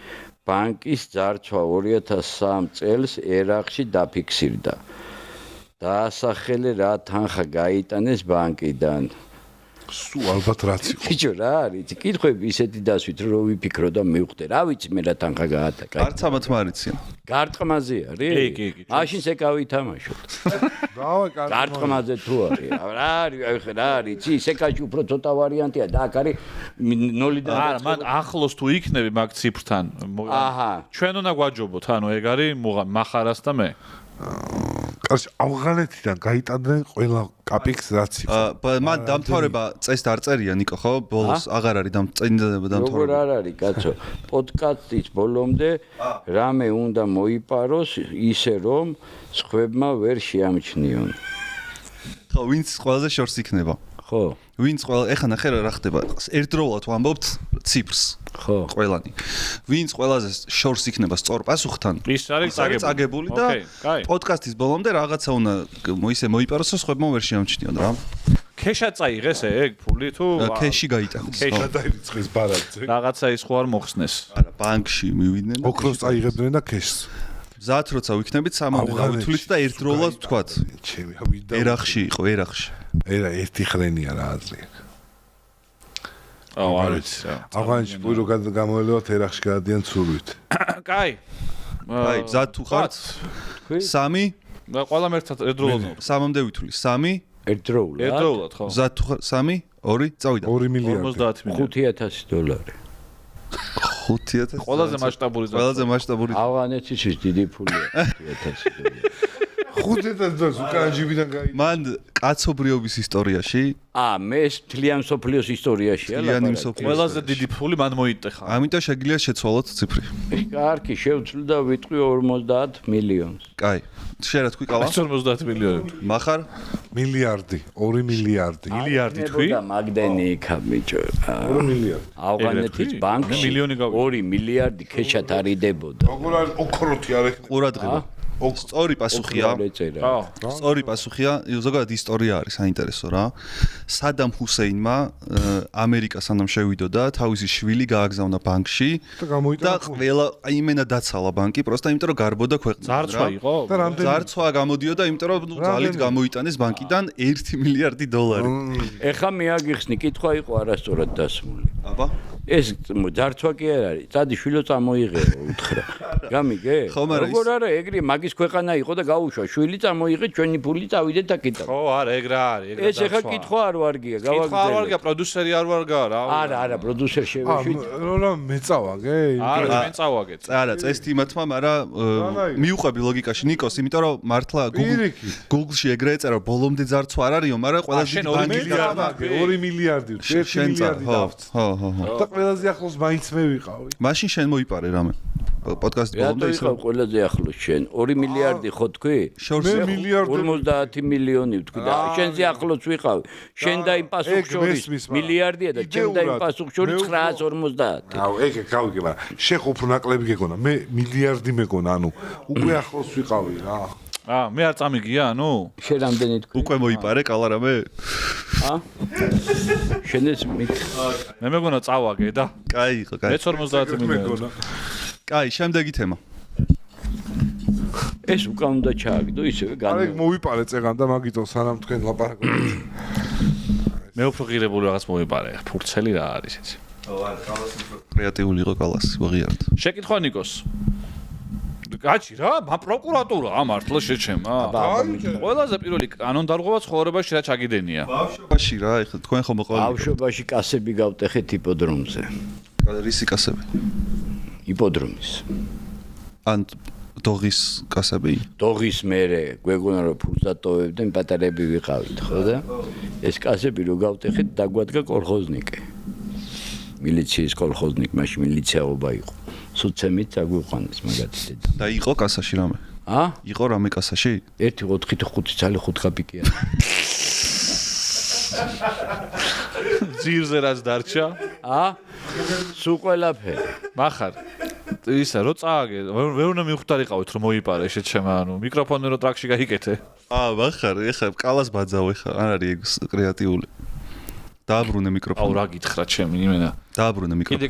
ბანკის ძარცვა 2003 წელს ერაყში დაფიქსირდა. დაასახელე რა თანხა გაიტანეს ბანკიდან. სულ ალბათ რაც იყო. ბიჭო რა არის? კითხვები ისეთი დასვით რომ ვიფიქრო და მივხვდე. რა ვიცი მე რა თანხა გაატაკა. არც ამათ მარიციან. გარტყმაზე არის? კი. მაშინ სეკავი თამაშობ. დავა კარგი. გარტყმაზე თუ არის? რა არის? რა არის? სეკაში უფრო ცოტა ვარიანტია და აქ არის 0-დან. არა, მან ახლოს თუ იქნები მაგ ციფრთან. აჰა. ჩვენ უნდა გვაჯობოთ, ანუ ეგ არის מחარას და მე. კარგი, ავღანეთიდან გაიტანდნენ ყველა კაპიქს რაც იყო. მან დამთავრება წესს არ წერია ნიკო ხო? ბოლოს აღარ არის დამთავრება. როგორ არ არის, კაცო? პოდკასტის ბოლომდე რამე უნდა მოიპაროს ისე რომ სხვებმა ვერ შეამჩნიონ. ხო, ვინც ყველაზე შორს იქნება? ხო. ვინც ყველა ეხა ნახე რა ხდება? ერთდროულად ვამბობთ ციფრს. ხო. ყველანი. ვინც ყველაზე შორს იქნება სწორ პასუხთან? ის არის წაგებული და პოდკასტის ბოლომდე რაღაცა უნდა ისე მოიპაროს, რომ სხვებმა ვერ შეამჩნიონ რა. ქეშა წაიღეს ეგ ფული თუ ქეში გაიტანეს. ქეშა დაიწყეს ბარათზე. რაღაცა ის ხო არ მოხსნეს. არა, ბანკში მივიდნენ და ოქროს წაიღებდნენ და ქეშს. მზად როცა ვიქნებით სამამდე დავითვლით და ერთდროულად ვთქვათ. ჩემი ავიდა. ერახში იყო, ერახში. ერა ერთი ხრენია რა აზრია. არის. ავღანეთში პურო გამოელევათ ერახში გადადიან ცურვით. კაი. აი, მზად თუ ხართ? 3 ყველამ ერთად ერთდროულად. 3-მდე ვითვლი. 3 ერთდროულად. ერთდროულად ხო. მზად თუ ხარ 3 2 წავიდა. 2 მილიარდი. 50 მილიარდი. $5,000. 5000. ყველაზე მასშტაბური ზარცვა. ყველაზე მასშტაბური. ავღანეთში დიდი ფულია $5,000. 5000 უკან ჯიბიდან გაიგე. მან კაცობრიობის ისტორიაში მე თლიან სოფლიოს ისტორიაშია ლაპარაკი. ყველაზე დიდი ფული მან მოიტეხა. ამიტომ შეგიძლია შეცვალოთ ციფრი. კარგი, შევცვლი და ვიტყვი 50 მილიონს. კაი. შენ რა თქვი კალა? 50 მილიონი. מחარ მილიარდი, 2 მილიარდი. მილიარდი თქვი? და მაგდენი იქა ბიჭო. 2 მილიარდი. ავღანეთის ბანკში 2 მილიარდი ქეშად არიდებოდა. როგორ არის ოქროთი არ ეხება? ყურადღება. სწორი პასუხია. სწორი პასუხია, ზოგადად ისტორია არის საინტერესო რა. სადამ ჰუსეინმა ამერიკა სანამ შევიდოდა, თავისი შვილი გააგზავნა ბანკში და ყველა იმენა დაცალა ბანკი, პროსტა იმიტომ რომ გარბოდა ქვეყნიდან. ძარცვა იყო? ძარცვა გამოდიოდა, იმიტომ რომ ძალით გამოიტანეს ბანკიდან 1 მილიარდი დოლარი. ეხა მე აგიხსნი, კითხვა იყო არასწორად დასმული. აბა ეს ძარცვა კი არ არის, წადი შვილო წამოიღეო, უთხრა. გამიგე? როგორ არა, ეგრე მაგის ქვეყანა იყო და გაუშვა, შვილი წამოიღე, ჩვენი ფული წავიდეთ აკიტა. ხო, არა, ეგ რა არის, ეგ რა. ეს ეხა კითხვა არ ვარგია, გავაგზავნე. კითხვა არ ვარგია, პროდიუსერი არ ვარგა რა. არა, პროდიუსერ შევეშვით. რა მეწავაგე? არა, მე წავაგეთ. არა, წესთიმათმა, მაგრამ მიუყვები ლოგიკაში ნიკოს, იმიტომ რომ მართლა Google-ში ეგრე ეწერა, ბოლომდე ძარცვა არ არისო, მაგრამ ყველაზე დიდი ბანკი 2 მილიარდი, 1 მილიარდი დავწ. ხო. ყველაზე ახლოს მაინც მე ვიყავი. მაშინ შენ მოიპარე რამე. პოდკასტი ბოლომდე ისე ყველაზე ახლოს შენ 2 მილიარდი ხო თქვი? მე მილიარდი 50 მილიონი ვთქვი და შენზე ახლოს ვიყავი. შენ და იმ პასუხშორის მილიარდია და შენ და იმ პასუხშორის 950. აუ, ეგ გავიგე, მაგრამ შენ ხო უფრო ნაკლები გეგონა, მე მილიარდი მეგონა, ანუ უკვე ახლოს ვიყავი რა. მე არ წამიგია, ანუ? შენ რამდენი თქვი? უკვე მოიპარე კალარამე? შენ ეს მე მეგონა წავაგე და. კაი იყო, კაი. მე 50 მეგონა. კაი, შემდეგი თემა. ეს უკან უნდა ჩააგდო ისევე არა, ეგ მოვიპარე წეგან და მაგითო სანამ თქვენ ლაპარაკობთ. მე უფრო ღირებული რაღაც მოვიპარე, ფურცელი რა არის ეს? კრეატიული იყო კალასი, ვაღიარეთ. შეკითხვა ნიკოს. გაჩი რა, პროკურატურა ამართლა შეჩემა. ყველაზე პირველი კანონდარღვევა ცხოვრებაში რა ჩაგიდენია? ბავშვობაში რა, ეხლა თქვენ ხომ მოყავთ? ბავშვობაში კასები გავტეხეთ იპოდრომზე. რისი კასები? იპოდრომის. ან დოღის კასები? დოღის მერე, გვეგონა რომ ფულს დატოვებდნენ, პატარები ვიყავით, ხო და? ეს კასები რო გავტეხეთ, დაგვადგა კოლხოზნიკი. მილიციის კოლხოზნიკი, მაშინ მილიციაობა იყო. სუცემით აგვიყვანეს მაგათი და. და იყო კასაში რამე? იყო რამე კასაში? 1.4-5 ცალი 5 კაპიკია. ძირზე რაც დარჩა? სულ ყველაფერი. მახარ. ისა რო წააგე, ვერ უნდა მივხვდარიყავით რომ მოიპარე შეჩემა, ანუ მიკროფონი რო ტრაქში გაიკეთე. მახარ, ეხლა კალას ბაძავ ეხლა, არ არის კრეატიული. დააბრუნე მიკროფონი. აუ რა გითხრა ჩემი იმენა. დააბრუნე მიკროფონი.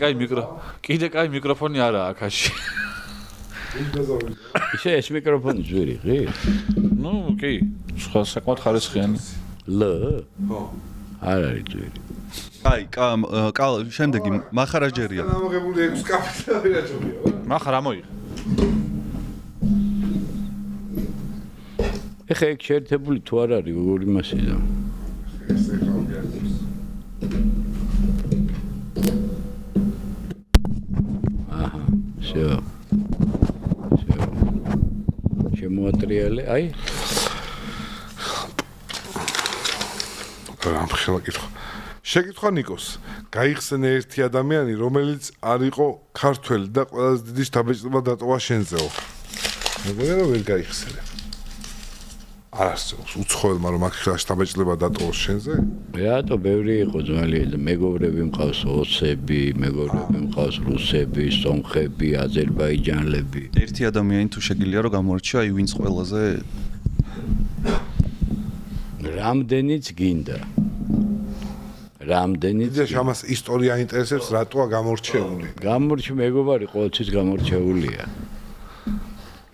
კიდე კაი მიკროფონი არაა აქაში. ისე ეს მიკროფონი ძვირი ღი? ნუ კი, სხვა საკმაოდ ხარისხიანი. ხო. არ არის ძვირი. აი, კალა შემდეგი მახარაჯერია. დამოგებული 6 კაპიტალი რა ჯობია. მახარ ამოიღე. ეხა ეგ შეერთებული თუ არ არის ორი მასიდა. всё. შემოატრიალე, აი. ამხელა კითხვა. შეკითხვა ნიკოს. გაიხსენე ერთი ადამიანი, რომელიც არ იყო ქართველი და ყველაზე დიდი შთაბეჭდილება დატოვა შენზეო. მეგონა რომ ვერ გაიხსენე. არასწორს უცხოელმა რომ აქ შთაბეჭდილება დატოვოს შენზე? რატო ბევრი იყო ძმალი და მეგობრები მყავს ოსები, მეგობრები მყავს რუსები, სომხები, აზერბაიჯანელები. ერთი ადამიანი თუ შეგიძლია რომ გამორჩა, აი ვინც ყველაზე რამდენიც გინდა. რამდენიც ამას ისტორია ინტერესებს, რატოა გამორჩეული? მეგობარი ყოველთვის გამორჩეულია.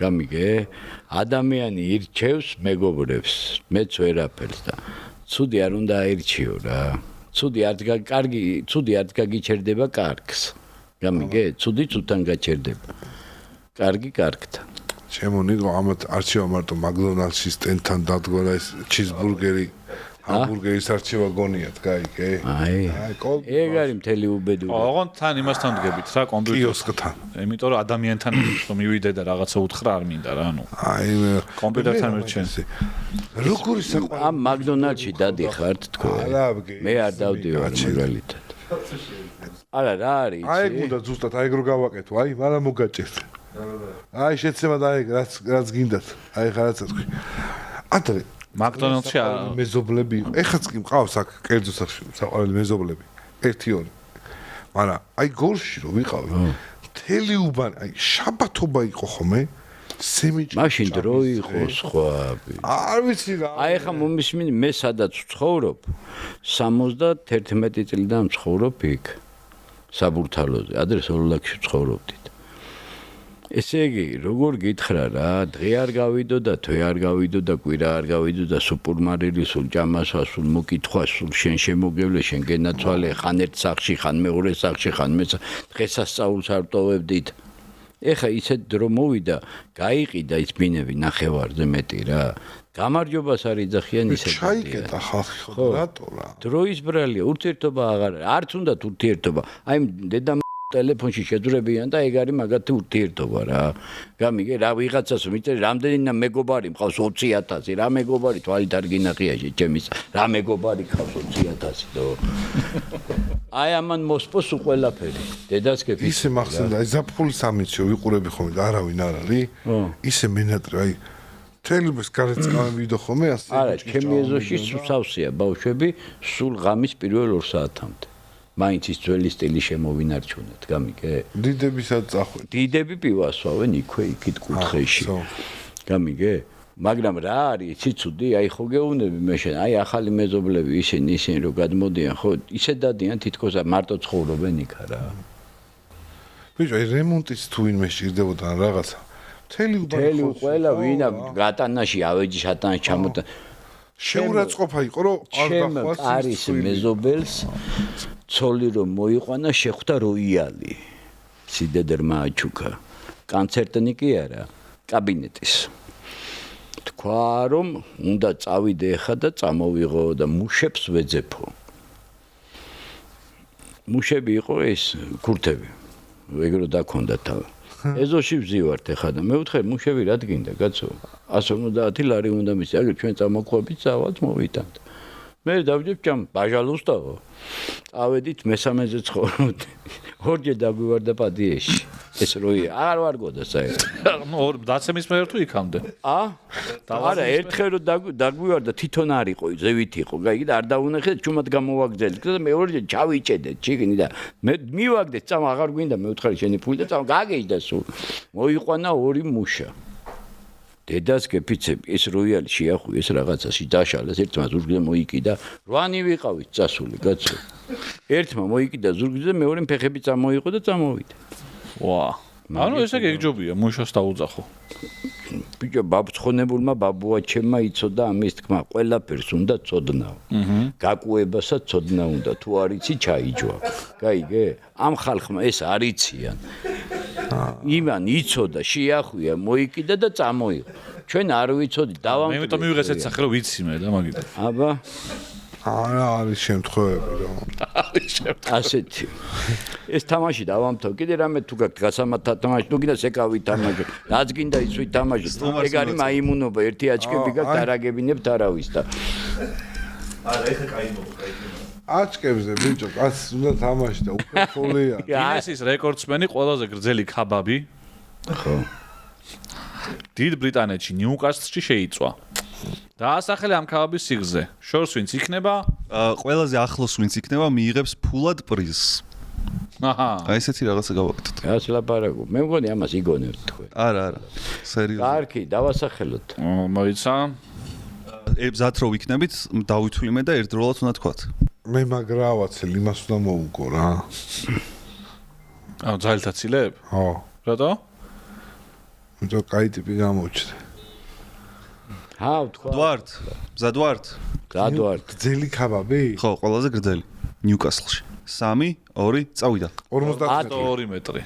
გამიგე? ადამიანი ირჩევს მეგობრებს, მეც ვერაფერს და ცუდი არ უნდა აირჩიო რა. ცუდი არ გაგიჩერდება კარგს. გამიგე? ცუდი ცუდთან გაჩერდება. კარგი კარგთან. ჩემო ნიკო, ამათ არჩევა მარტო მაკდონალდსში სტენდთან დადგონა ეს ჩიზბურგერი, ჰამბურგერის არჩევა გონიათ, გაიგე? აი, ეგ არის მთელი უბედური. ოღონდ თან იმასთან დგებით რა, კომპიუტერთან. კიოსკთან. იმიტომ რომ ადამიანთან რომ მივიდე და რაღაცა უთხრა არ მინდა რა, ანუ. აი, კომპიუტერთან მერჩენ. როგორი საყვარელი? ამ მაკდონალდსში დადიხართ თქო. მე არ დავდივარ მაგალითად. არა, რა არის? აი, გუნდა ზუსტად აი რო გავაკეთო, აი, მაგრამ მოგაჭერთ. აი, შეცემა და აი, რაც გინდათ. აი, ხარაცა თქვი. ადრე მაკდონალდსში მეზობლები იყო. ეხაც კი მყავს აქ კერძო სახში საყვარელი მეზობლები. 1-2. მაგრამ აი გორში რო ვიყავი, მთელი უბანი, აი შაბათობა იყო ხოლმე. მაშინ დრო იყო სხვაები. არ ვიცი რა. აი ხა მომისმინე მე სადაც ვცხოვრობ 71 წლიდან ვცხოვრობ იქ საბურთალოზე. ადრე სოლოლაკში ვცხოვრობდით. ესე იგი, როგორ გითხრა რა, დღე არ გავიდო და თვე არ გავიდო და კვირა არ გავიდო და სუპერმარკეტი სულ ჭამასა, სულ მოკითხვა, სულ შენ შემოგევლე, შენ გენაცვალე, ხან ერთ სახლში, ხან მეორე სახლში, ხან მეც დღესასწაულს არ ტოვებდით. ეხა ისეთ დრო მოვიდა, გაიყიდა ის ბინები ნახევარზე მეტი რა. გამარჯობას არ იძახიან ისეთ. ჩაიკეტა ხალხი ხო რატო რა? დროის ბრალია, ურთიერთობა აღარ არც უნდა ურთიერთობა. აი დედა ტელეფონში შეძრებიან და ეგ არის მაგათი ურთიერთობა რა. გამიგე რა ვიღაცას მიწერე რამდენი მეგობარი მყავს 20,000 რა მეგობარი თვალით არ გინახია ჩემის რა მეგობარი ყავს 20,000 დო. აი ამან მოსპოს უყველაფერი. დედას კეფი. ისე მახსენდა აი ზაფხულის სამიცო ვიყურები ხოლმე და არავინ არ არის. ისე მენატრე აი თელბეს გარეწყავები ვიდო ხოლმე ასე. არა, ჩემი ეზოში სავსეა ბავშვები სულ ღამის პირველ 2 საათამდე. მაინც ის ძველი სტილი შემოვინარჩუნეთ, გამიგე? დიდებისაც წახვით. დიდები პივასვავენ იქვე იქით კუთხეში. გამიგე? მაგრამ რა არის, იცი ცუდი, აი ხო გეუნები მე შენ, აი ახალი მეზობლები ისინი რომ გადმოდიან, ხო, ისე დადიან თითქოს მარტო ცხოვრობენ იქა რა. ბიჭო, აი რემონტის თუ ვინმე სჭირდებოდა რაღაცა. მთელი ყველა ვინა გატანაში ავეჯი შატანში ჩამოტა. შეურაცხყოფა იყო რომ არ დახვა არის მეზობელს ცოლი რომ მოიყვანა შეხვდა როიალი სიდედერმა აჩუქა კონცერტნი კი არა კაბინეტის თქვა რომ უნდა წავიდე ხა და წამოვიღო და მუშებს ვეძებო მუშები იყო ეს ქურთები ეგრო დაქონდა თავი ეზოში ვზივართ ხა და მე ვთხარ მუშები რა დგინდა კაცო 150 ლარი უნდა მისცე აგერ ჩვენ წამოყვებით სავალს მოვიტანთ მე დავჯებ ჭამ ბაჟალუსტავო ავედით მესამეზე ცხოვრობდი ორჯერ დაგვივარდა პადიეში ეს როი არ ვარგოდა საერთოდ ნუ დაცემის მე თუ იქამდე არა ერთხელ რომ დაგვივარდა თვითონ არ იყო ზევით იყო გაიგე და არ დაუნახეთ ჩუმად გამოვაგზელეთ და მე ორჯერ ჩავიჭედეთ ჩიგნი და მე მივაგდეთ წამ აღარ გვინდა მე ვთხარი შენი ფული და წამ გაგეჯდა სულ მოიყვანა ორი მუშა დედას გეფიცები ეს როიალი შეახუეს რაღაცაში დაშალეს ერთმა ზურგზე მოიკიდა 8 ვიყავით წასული კაცო ერთმა მოიკიდა ზურგზე მეორე ფეხები წამოიყო და წამოვიდა ვა ანუ ესე გეგჯობია მუშას დაუძახო ბიჭო ბაბცხონებულმა ბაბუაჩემმა იცოდა ამის თქმა ყველაფერს უნდა ცოდნაო გაკუებასაც ცოდნა უნდა თუ არ იცი ჩაიჯვა გაიგე ამ ხალხმა ეს არ იციან იმან იცოდა შეახვია მოიკიდა და წამოიღო ჩვენ არ ვიცოდი დავამტვრე მე მეტყვი მივიღეს ეს სახე რომ ვიცი მე და მაგით აბა არა არის შემთხვევები რომ ასეთი ეს თამაში დავამთავრე კიდე რამე თუ გაქვს გასამართა თამაში თუ კიდე სეკავი თამაში რაც გინდა ის ვითამაშოთ ეგ არის მაიმუნობა ერთი აჩკები გაქვს დარაგებინებთ არავის და არა ეხა კაი მოყვა აჩკებზე ბიჭო კაცს უნდა თამაში და უკვე ფოლია გინესის რეკორდსმენი ყველაზე გრძელი ქაბაბი ხო დიდ ბრიტანეთში ნიუკასლში შეიწვა დაასახელე ამ ქაბაბის სიგრძე შორს ვინც იქნება ყველაზე ახლოს ვინც იქნება მიიღებს ფულად პრიზს აჰა აი ესეთი რაღაცა გავაკეთოთ რაც ლაპარაკო მე მგონი ამას იგონებთ თქვენ არა სერიოზულად კარგი დავასახელოთ მოიცა ებზათ რო ვიქნებით დავითვლი მე და ერთდროულად უნდა თქვათ მე მაგრავაცელ იმას უნდა მოუგო რა აუ ძალთაცილებ ხო რატო მე კაი ტიპი გამოჩნდა ჰა თქვა ვართ მზად ვართ გრძელი ქაბაბი ხო ყველაზე გრძელი ნიუკასლში 3 2 წავიდა 52 მეტრი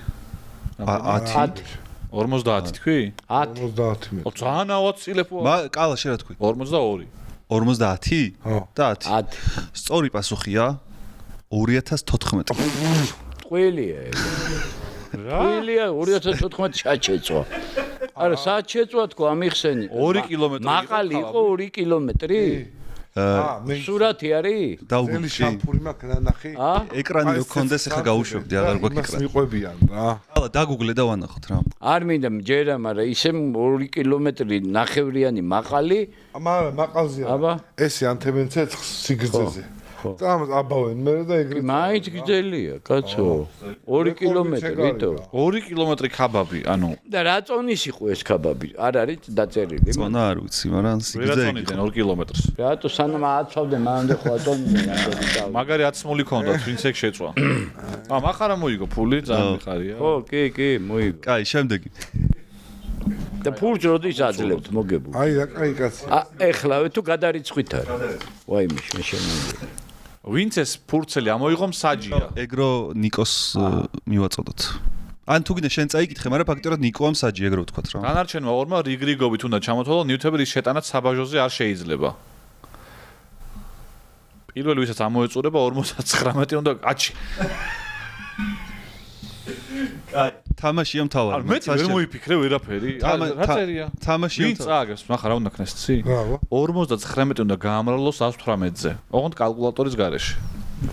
10 50 თქვი 50 ო ძალიან ავაცილებ კალა შე რა თქვი 42 50 ხო და 10 სწორი პასუხია 2014 ყველია რა ყველია 2014 საჩეწვა არა საჩეწვა თქო ამიხსენი 2 კილომეტრი მაყალი იყო 2 კილომეტრი მე სურათი არის ძელი შამპური მაქვს ნანახი ეკრანი რო კონდეს ახლა გაუშვებდი აღარ გვაქვს ეკრანი მიყვებიან რა ალა დაგუგლე და ვანახოთ რა არ მინდა მჯერა მაგრამ ისე 2 კილომეტრი ნახევრიანი მაყალი მაგრამ მაყალზეა აბა ესე ანთებენ ცეცხლს სიგრძეზე წამს აბავენ მე და ეგრე მაინც გძელია კაცო 2 კილომეტრი ვიტო 2 კილომეტრი ქაბაბი ანუ და რა წონის იყო ეს ქაბაბი არ არის დაწერილი წონა არ ვიცი მაგრამ ვერა წონიდან 2 კილომეტრს რატო სანამ აცავდნენ მანამდე ხო აწონდნენ მაგარი 10 მული ქონდათ ვინც ეგ შეწვა მახარა მოიგო ფული ძალიან მიხარია ხო კი მოიგო კაი შემდეგი და ფულს როდის აძლევთ მოგებულ აი რა კაი კაცი ეხლავე თუ გადარიცხვით არა ვაიმე შემოვიდა ვინც ეს ფურცელი ამოიღო მსაჯია ეგრო ნიკოს მივაწოდოთ ან თუ გინდა შენ წაიკითხე მაგრამ ფაქტობრივად ნიკო მსაჯი ეგრო ვთქვათ რა განარჩენმა ორმა რიგრიგობით უნდა ჩამოთვალო ნიუთების შეტანაც საბაჟოზე არ შეიძლება პირველი ვისაც ამოეწურება 59 უნდა კაჩი კაი თამაშია მთავარი. არ მეტი ვერ მოიფიქრე ვერაფერი. რა წერია? თამაშია. ვინ წააგებს? მახა რა უნდა ქნეს ცი? 59 უნდა გაამრავლოს 118-ზე. ოღონდ კალკულატორის გარეშე.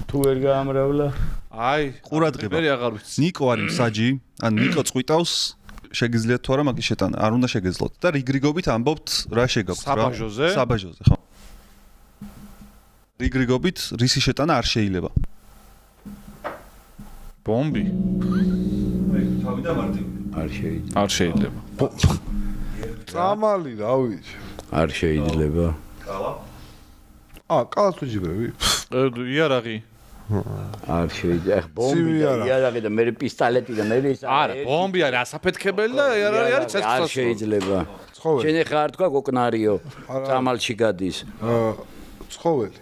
თუ ვერ გაამრავლა? აი, ყურადღება. მე აღარ ვიცი. ნიკო არის მსაჯი, ან ნიკო წვიტავს შეგიძლიათ თუ არა მაგის შეტანა, არ უნდა შეგეძლოთ და რიგრიგობით ამბობთ რა შეგაქვთ რა? საბაჟოზე? საბაჟოზე, ხო. რიგრიგობით რისი შეტანა არ შეიძლება. ბომბი. თავი და მარტივი. არ შეიძლება. წამალი რა ვიცი. არ შეიძლება. კალა? კალას ვიჯიბრები. იარაღი. არ შეიძლება. ეხ ბომბი და იარაღი და მე პისტოლეტი და მე ის არა, ბომბი არის ასაფეთქებელი და იარაღი არის ცეცხლსასროლი. არ შეიძლება. შენ ეხა არ თქვა გოკნარიო. წამალში გადის. ცხოველი.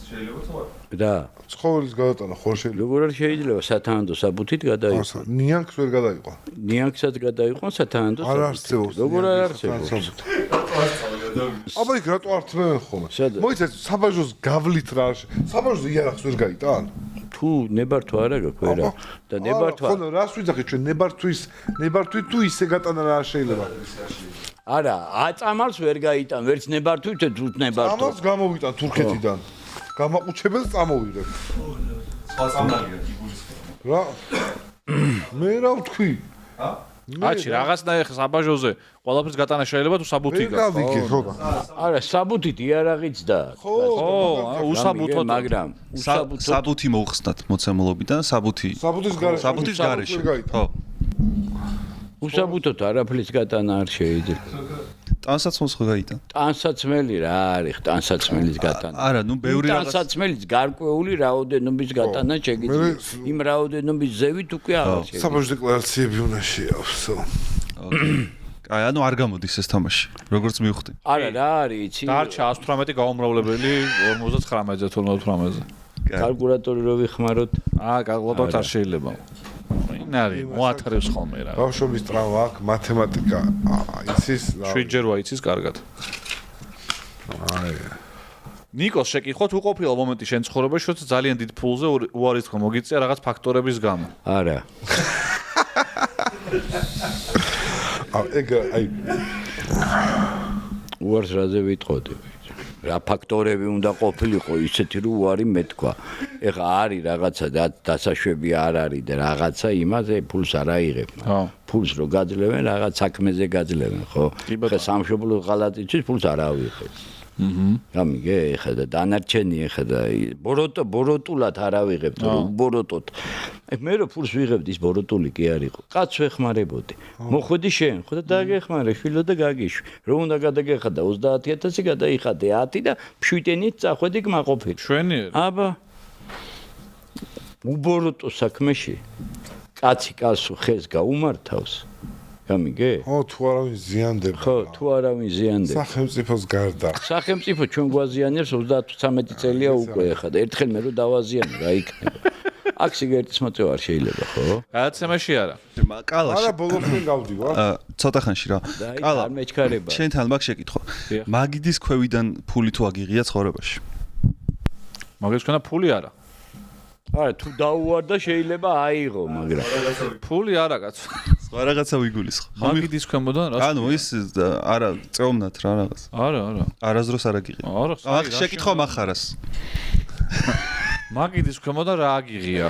შეიძლება თუ არა? და ცხოველის გადატანა ხო შეიძლება. როგორ არ შეიძლება სათანადო საბუთით გადაიყვანო? ნიანქს ვერ გადაიყვან. ნიანქსაც გადაიყვანო სათანადო არ არსებობს. როგორ არ არსებობს? აბა იქ რატო არ თმევენ ხოლმე? მოიცეთ საბაჟოს გავლით რა. საბაჟოს იარაღს ვერ გაიტან? თუ ნებართვა არა გაქვს ვერა და ნებართვა ხო რას ვიძახით ჩვენ ნებართვით თუ ისე გატანა რა შეიძლება? არა, აწამალს ვერ გაიტან, ვერც ნებართვით თუ ნებართვა. წამალს გამოვიტან თურქეთიდან. გამაყუჩებელს წამოვიღებ. სხვა წამალია კიბურის. რა? მე რა ვთქვი? აჩი რაღაცნაირ საბაჟოზე ყველაფერს გატანა შეიძლება თუ საბუთი გაქვს. გავიგე ხო? არა, საბუთით იარაღიც და ხო, უსაბუთო, მაგრამ საბუთი მოხსნათ მოცემულობიდან, საბუთის გარეშე. ხო. უსაბუთოთ არაფრის გატანა არ შეიძლება. ტანსაცმელს ხო გაიტან? ტანსაცმელი რა არის, ტანსაცმელის გატანა. არა, ნუ ბევრი რაღაც ტანსაცმელის გარკვეული რაოდენობის გატანა შეგიძლია. იმ რაოდენობის ზევით უკვე აღარ შეიძლება. საბაჟო დეკლარაციები უნდა შეავსო. აი, ანუ არ გამოდის ეს თამაში, როგორც მივხვდი. არა, რა არის, იცი? დარჩა 118 გაუმრავლებელი 59-ზე თუ 58-ზე. კალკულატორი რო ვიხმაროთ, კალკულატორით არ შეიძლება. ინარი, მოათრევს ხოლმე რა. ბავშვობის ტრავმა აქვს, მათემატიკა იცის? 7 ჯერ ვაიცის კარგად. აი. ნიკოს შეკითხოთ უყოფილა მომენტი შენ ცხოვრებაში, როცა ძალიან დიდ ფულზე უარისქვა მოგიწია რაღაც ფაქტორების გამო. არა. ეგ აი უარს რაზე ვიტყოდი? რა ფაქტორები უნდა ყოფილიყო ისეთი რომ უარი მეთქვა. ეხა არის რაღაცა დასაშვები არ არის და რაღაცა იმაზე ფულს არ აიღებ. ფულს რო გაძლევენ რაღაც საქმეზე გაძლევენ, ხო? ეხა სამშობლოს ღალატისთვის ფულს არ ავიღებ. გამიგე ეხა და დანარჩენი ეხა და ბოროტულად არ ავიღებთ, რომ უბოროტოთ. მე რო ფულს ვიღებდი ის ბოროტული კი არ იყო. კაცს ვეხმარებოდი. მოხვედი შენ, ხო და დაგეხმარე შვილო და გაგიშვი. რომ უნდა გადაგეხადა 30000 გადაიხადე 10 და 7-ნით წახვედი გმაყოფილი. შვენიერი. აბა უბოროტო საქმეში კაცი კაცს ხეს გაუმართავს. გამიგე? ხო, თუ არავინ ზიანდება. ხო, თუ არავინ ზიანდება. სახელმწიფოს გარდა. სახელმწიფო ჩვენ გვაზიანებს 30-13 წელია უკვე ხა და ერთხელ მე რო დავაზიანე რა იქნება. აქ სიგარეტის მოწევა არ შეიძლება, ხო? გადაცემაში არა. კალა. არა, ბოლოსკენ გავდივარ. ცოტა ხანში რა. კალა. არ მეჩქარება. შენთან მაგ შეკითხვა. მაგიდის ქვევიდან ფული თუ აგიღია ცხოვრებაში? მაგის ქონა ფული არა. არა, თუ დაუვარდა შეიძლება აიღო, მაგრამ ფული არა კაცო. სხვა რაღაცა ვიგულისხო. მაგიდის ქვემოდან რა? ანუ ის არა, წეომნათ რა რაღაც. არა. არასდროს არ აგიღია. არა. ახ შეკითხვა מחარას. მაგიდის ქვემოდან რა აგიღია?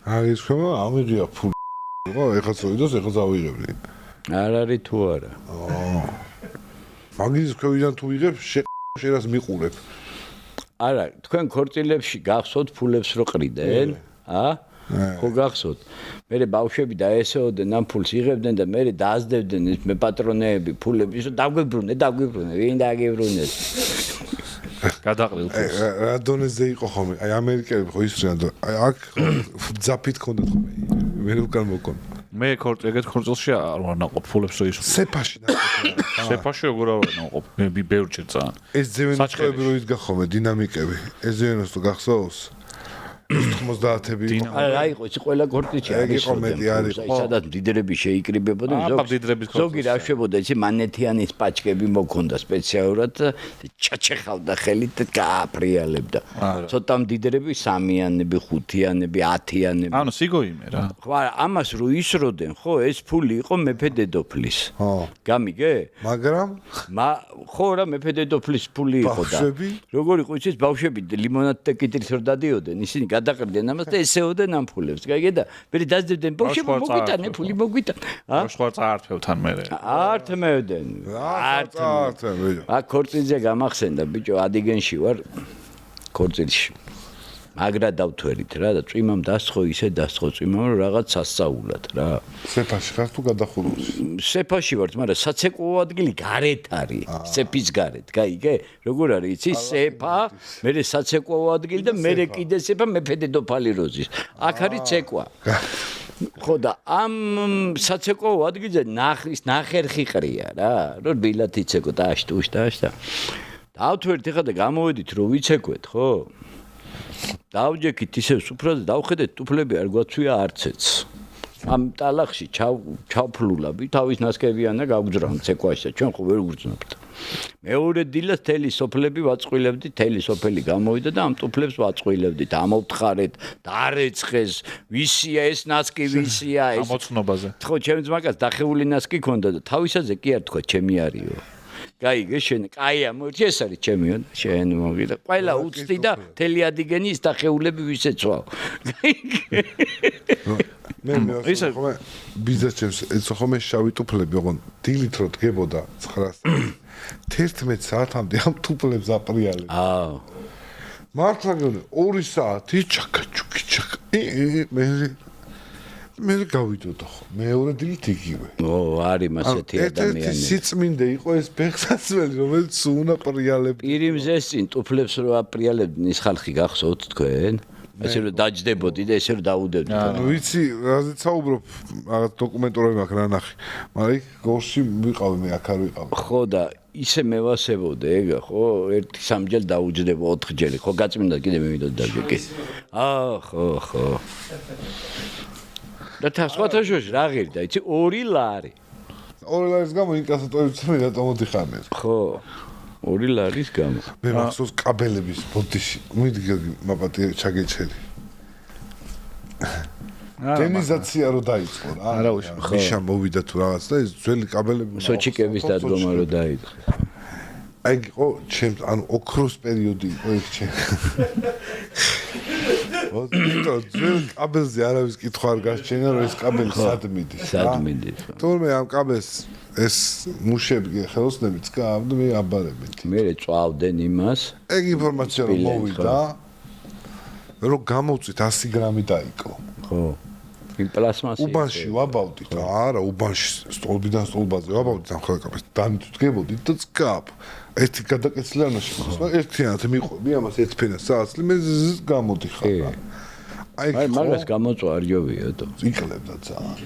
მაგის ქვემო ავიღია ფული. ხო, ეხლა წავიდოს, ეხლა დავიღებდი. არ არის თუ არა. მაგის ქვევიდან თუ ვიღებ, შენ რას მიყურებ? არა, თქვენ ქორწილებში გახსოვთ ფულებს რო ყრიდნენ? ხო გახსოვთ. მე ბავშვები დაესეოდნენ ამ ფულს იღებდნენ და მე დაასდებდნენ ეს მე პატრონეები ფულები რომ დაგვიბრუნე, ვინ დაგიბრუნეს? გადაყრილ ფულს. რა დონეზე იყო ხოლმე? აი ამერიკელები ხო ისვრიან და აქ ძაფით ქონდათ ხოლმე. მე უკან მოკონ. მე ეგეთ ქორწილში არ ვარ ნაყოფ ფულებს რო ისვრიან. სეფაში ნაყოფი. სეფაში როგორ არ ვარ ნაყოფ? მე ბევრჯერ წაან. ეს ძევენოები რო იდგა ხოლმე დინამიკები. ეს ძევენოს თუ გახსოვს? 90-ები იყო. რა იყო ისი ყველა ქორწილში არის მეტი არის. სადაც დიდრები შეიკრიბებოდნენ ზოგი რა შვებოდა ისი მანეთიანის პაჩკები მოქონდა სპეციალურად ჩაჩეხავდა ხელით და გააფრიალებდა. ცოტა დიდრები 3-იანები, 5-იანები, 10-იანები. ანუ სიგოიმე რა. ხო არა ამას რო ისროდნენ ხო ეს ფული იყო მეფე დედოფლის. ხო. გამიგე? მაგრამ ხო რა მეფე დედოფლის ფული იყო და როგორ იყო იცის ბავშვები ლიმონად და კიტრით რო დადიოდნენ ისინი გადაყრდნენ ამას და ესეოდნენ ამ ფულებს. გაიგე და მე დაძებდნენ ბავშვები მოგვიტანე ფული მოგვიტანე. ბავშვად წაართმევთან მე. ართმევდნენ. ქორწილზე გამახსენდა ბიჭო ადიგენში ვარ ქორწილში. მაგრა დავთვერით რა და წვიმამ დასხო ისე დასხო წვიმამ რომ რაღაც სასწაულად რა. სეფაში ხარ თუ გადახურულში? სეფაში ვარ, მაგრამ საცეკვაო ადგილი გარეთ არის. სეფის გარეთ, გაიგე? როგორ არის იცი? სეფა, მერე საცეკვაო ადგილი და მერე კიდე სეფა მეფე დედოფალი როზის. აქ არის ცეკვა. ხო და ამ საცეკვაო ადგილზე ნახერხი ყრია რა. რო ბილად იცეკო და აშტუშტაშტა. დავთვერით ხა და გამოვედით რომ ვიცეკვეთ, ხო? დავჯექით ისე სუფრაზე დავხედეთ ტუფლები არ გვაცვია არცეც. ამ ტალახში ჩავფლულაბი თავის ნასკებიანა გავგძრავთ ცეკვაში და ჩვენ ხო ვერ გვგრძნობთ. მეორე დილას თელი სოფლები ვაწყვილებდით, თელი სოფელი გამოვიდა და ამ ტუფლებს ვაწყვილებდით, ამოვთხარეთ, დარეცხეს, ვისია ეს ნასკი, ვისია ეს. ამოცნობაზე. ხო, ჩემს მაგას დახეული ნასკი ქონდა და თავისაზე კი არ თქვა, ჩემი არისო. გაიგე შენ, კაია, მოიჭი ეს არის ჩემიო, შენ მოგიდა. ყველა უცდი და თელი ადიგენი ის დახეულები ვისეცვაო. გაიგე. მე ხომ ბიზნესს ეცო ხომ შავი ტუფლები ოღონ დილით რო დგებოდა 9-ს 11 საათამდე ამ ტუფლებს აპრიალებ. მართლა 2 საათი ჩაკაჩუკი ჩაკ. მე გავიდოდა ხო მეორე დილით იგივე. არის მასეთი ადამიანი. ერთ სიწმინდე იყო ეს ფეხსაცმელი რომელიც უნდა პრიალებდა. პირიმზეს წინ ტუფლებს რო აპრიალებდნენ ის ხალხი გახსოვთ თქვენ? ესე რომ დაჯდებოდი და ესე რომ დაუდევდი. ვიცი, რაზეც საუბრობ, რაღაც დოკუმენტურები მაქვს რა ნახე. მაგრამ იქ გორში ვიყავი მე აქ არ ვიყავი. ხო და ისე მევასებოდე ეგა ხო, 1-3 დაუჯდება 4 ჯერი, ხო გაწმინდა კიდე მე ვიდოდი დაჯეკი. ხო. და სხვათა შორის რა ღირდა, იცი 2 ლარი. 2 ლარის გამო ინკასატორი წამი რატომ მოდიხარ მე? ხო. 2 ლარის გამო. მე მახსოვს კაბელების ბოდიში. მიდგა მაპატი ჩაგეჩერი. დენიზაცია რო დაიწყო რა. არა უშ. მიშა მოვიდა თუ რაღაც და ეს ძველი კაბელები სოჩიკების დადგომა რო დაიწყო. აი იყო ჩემს ანუ ოქროს პერიოდი იყო ეს ჩემ. ძველ კაბელზე არავის კითხვა არ გასჩენა რომ ეს კაბელი სად მიდის. სად მიდის. თორმე ამ კაბელს ეს მუშები ხელოსნებიც გააბდა მე აბარებენ. მე წვავდნენ იმას. ეგ ინფორმაცია რომ მოვიდა რომ გამოვწვით 100 გრამი დაიკო. ხო. იმ პლასმასი. უბანში ვაბავდით. არა, უბანში სტოლბიდან სტოლბაზე ვაბავდით ამ ხელკაბელს. დამიტვდგებოდით და წკაპ. ერთი გადაკეცილი არ ნაშეკოს. ერთიანად მიყვები ამას ერთფენას საათლი მე გამოდიხარ რა. აი მაგას გამოწვა არ ჯობიათო. იყლებდა ძალიან.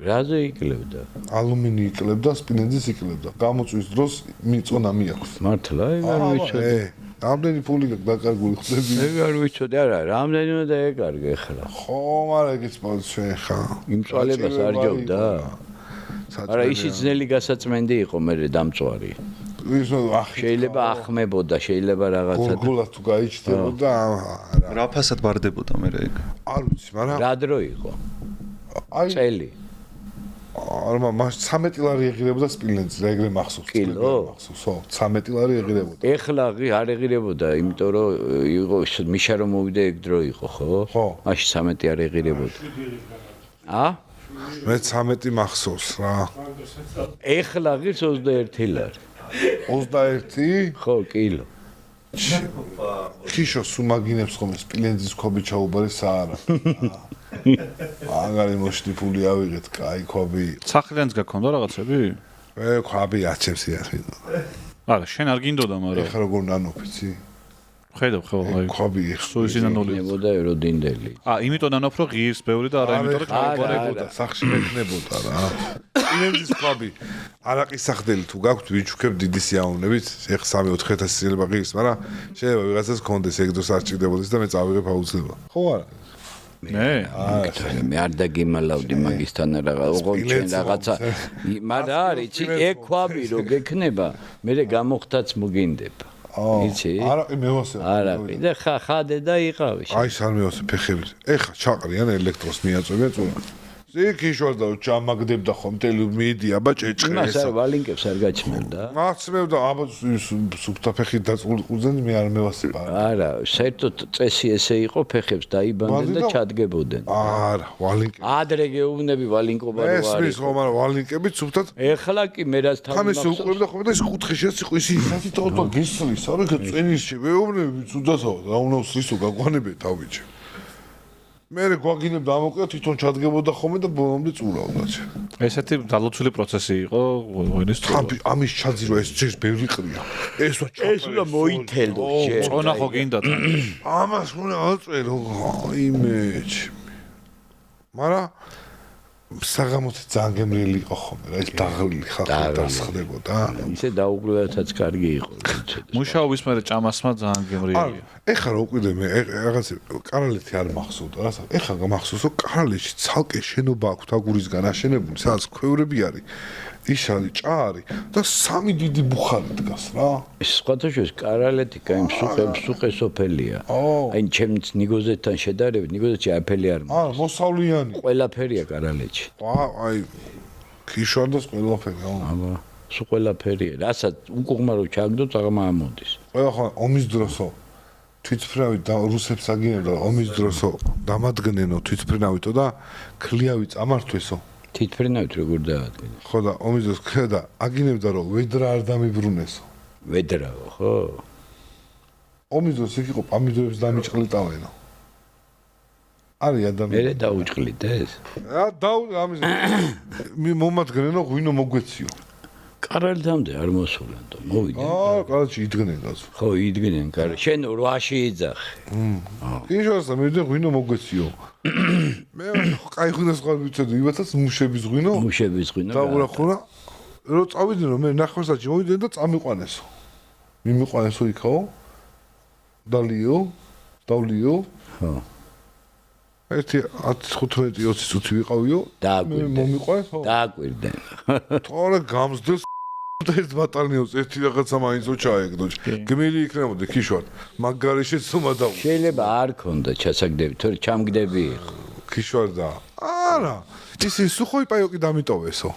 რაზე იყლებდა? ალუმინი იყლებდა, სპილენძის იყლებდა. გამოწვის დროს მიწონა მიაქვს. მართლა ეგ არ ვიცოდი. რამდენი ფული დაკარგული ხდები? ეგ არ ვიცოდი, არა, რამდენი უნდა ეკარგე ახლა. ხო, მაგრამ ეგეც ჩვენ ხა. იმ წვალებას არ ჯობდა? არა, ისიც ძნელი გასაწმენდი იყო მე დამწვარი. შეიძლება ახმებოდა, შეიძლება რაღაცა. გულგულად თუ გაიჩნდებოდა, რა ფასად ვარდებოდა მე ეგ? არ ვიცი, მაგრამ რა დრო იყო? წელი. არა, მას 13 ლარი ეღირებოდა სპილენძი, ეგრე მახსოვს. კილო? ხო, 13 ლარი ეღირებოდა. ეხლა არ ეღირებოდა, იმიტომ რომ იყო მიშა რომ მოვიდა ეგ დრო იყო, ხო? ხო. მაშინ 13 არ ეღირებოდა. მე 13 მახსოვს რა. ეხლა ღირს 21 ლარი. 21? ხო, კილო. ქიშო სუმაგინებს ხომ სპილენძის ქობი ჩაუბარე საარა. აგარი მოშტიფული ავიღეთ, კაი ქობი. სახლიანს გაქონდა რაღაცები? ქობი აჩებს იახი. არა, შენ არ გინდოდა, მაგრამ ეხლა როგორ ნანოფიცი? ხედავ აი ქობი სუიზინანული. ნებოდა ეროდინდელი. იმიტომ ნანოფ რო ღირს ბევრი და არა იმიტომ რომ ჩაუბარებოდა. სახში მექნებოდა რა. სპილენძის ქობი. არაყის სახდელი თუ გაქვთ ვიჩუქებ დიდი სიამოვნებით, ეხლა 3-4 შეიძლება ღირს, მაგრამ შეიძლება ვიღაცას კონდეს ეგდოს არ ჭირდებოდეს და მე წავიღებ აუცილებლად. ხო არა? მე არ დაგიმალავდი მაგისთან ოღონდ ჩვენ რაღაცა მაგრამ არის იცი ეგ ქვაბი რო გექნება მე გამოხდაც მოგინდება იცი არაყი მევასე არაყი და ხადე და იყავი აი სარ მევასე ფეხებით ეხა ჩაყრიან ელექტროს მიაწვევენ წუნა ზიქიშوار და ჩამაგდებდა ხომ ტელემედია აბა ჭეჭყე ეს არ ვალინკებს არ გაჩმევდა მაცმევდა აბა სუფთა ფეხით დაწუხდნენ მე არ მევასება არა საერთოდ წესი ესე იყო ფეხებს დაიბანდნენ და ჩადგებოდნენ არა ვალინკები ადრე გეუბნები ვალინკობა რო არის ეს ხო მაგრამ ვალინკები სუფთად ეხლა კი მე რაც თავი მახსოვს თან ეს უყურებდა ხომ და ეს კუთხეშიც იყო ისი სათითო გესლის არა წენისში მეუბნები ცუდასაო რა უნდა სრისო გაგვანებე თავიჩი მე გვაგინებ დამოკიდა თვითონ ჩადგებოდა ხოლმე და ბოლომდე წურავდა ჩე. ესეთი დალოცული პროცესი იყო ვინის წურავდა. ამის ჩაძირვა ეს ჯერ ბევრი ყრია. ესვა ჩაწერე. ეს უნდა მოითელო შე. წონა ხო გინდა თან. ამას უნდა აწერო იმეჩ. მაგრამ საღამოთი ძალიან გემრიელი იყო ხოლმე რა ეს დაღლილი ხალხი დასხდებოდა. ისე დაუგლელათაც კარგი იყო ცოტა. მუშაობის მერე ჭამასმა ძალიან გემრიელია. ეხლა რა უკვე მე რაღაც კარალეთი არ მახსოვდა რა ეხლა გამახსოვსო კარალეთში ცალკე შენობა აქვს აგურისგან აშენებული სადაც ქვევრები არის ის არის ჭაარი და 3 დიდი ბუხარი დგას რა ეს სხვათაშორის კარალეთი კაი მსუყე სოფელია აი ჩემს ნიგოზეთთან შედარებით ნიგოზეთში არაფერი არ მაქვს არა მოსავლიანი ყველაფერია კარალეთში აი ქიშვარდას ყველაფერი აბა სულ ყველაფერია რასაც უკუღმა რო ჩაგდო წაღმა ამოდის ყველა ხო ომის დროსო თვითფრინავით და რუსებს აგინებდა ომის დროსო დამადგენენო თვითფრინავითო და ქლიავი წამართვესო თვითფრინავით როგორ დაადგინე ხო და ომის დროს და აგინებდა რომ ვედრა არ დამიბრუნესო ვედრაო ხო ომის დროს იქ იყო პამიდორებს დამიჭყლიტავენო არის ადამიანი მე დაუჭყლით ეს რა ამის მომადგენენო ღვინო მოგვეციო კარალეთამდე არ მოსულან და მოვიდნენ. კარალეთში იდგნენ გაზო. ხო, იდგნენ, კარგი. შენ 8-ში იძახე. ისე მე ღვინო მოგვეციო. მე კაი ღვინოს ხარ ვიცოდი, იმათაც მუშების ღვინო. მუშების ღვინო. და ურახურა რომ წავიდნენ რომ მე ნახევარსაათში მოვიდნენ და წამიყვანესო. მიმიყვანესო იქაო. დალიო. ხო. ერთი 10-15-20 წუთი ვიყავიო. მე მომიყვანეს ხო? დააკვირდნენ. თორე გამზდელს ერთ ბატალიონს ერთი რაღაცა მაინცო ჩაეგდო. გმირი იქნებოდა ქიშვარ. მაგარიშეც თუმა და შეიძლება არ ქონდა ჩასაგდები, თორე ჩამგდები იყო. ქიშვარ და არა. ისი სუხოი პაიოკი დამიტოვესო.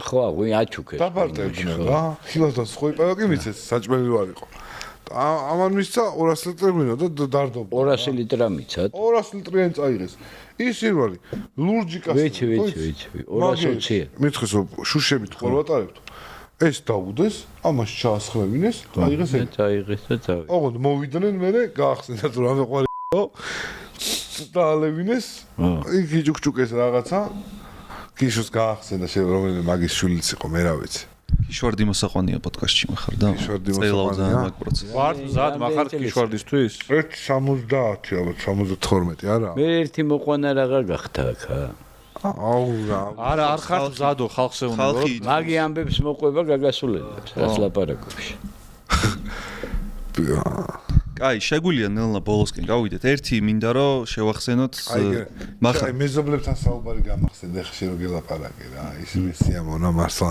ხო, ვინ აჩუქეს. დაბარტებდნენ რა. ხილოსოფია სუხოი პაიოკი მიცეს საჭმელი ვარ იყო. ამან მისცა 200 ლიტრი ღვინო და დარდობა. 200 ლიტრა მიცად. 200 ლიტრიანი წაიღეს. ის ირვალი ლურჯი კასი. ვიცი. 220-ია. მითხეს რომ შუშებით ხარ ვატარებთ. ეს დაუდეს, ამას ჩაასხმევინეს, აიღეს ეს. დაიღეს და წავიდა. ოღონდ მოვიდნენ მერე, გაახსენდა თუ რამე ყვარიო. და ალევინეს. იქ იჭუკჭუკეს რაღაცა. ქიშოს გაახსენდა რომელიმე მაგის შვილიც იყო, მე რა ვიცი. ქიშვარდი მოსაყვანია პოდკასტში מחარ და წელავდა მაგ პროცესს. ვარ ზად מחარ ქიშვარდისთვის? 1.70 ალბათ 72 არა. მე ერთი მოყვანა რაღა გახდა აქა. არა არ ხარ ზადო ხალხს ეუბნება რომ მაგი ამბებს მოყვება გაგასულელებს რაც ლაპარაკობში. კაი, შეგვიძლია ნელა ბოლოსკენ გავიდეთ. ერთი მინდა რომ შევახსენოთ מחარ მეზობლებთან საუბარი გამახსენდა ხე რომ გელაპარაკე რა. ის სიამოვნა მართლა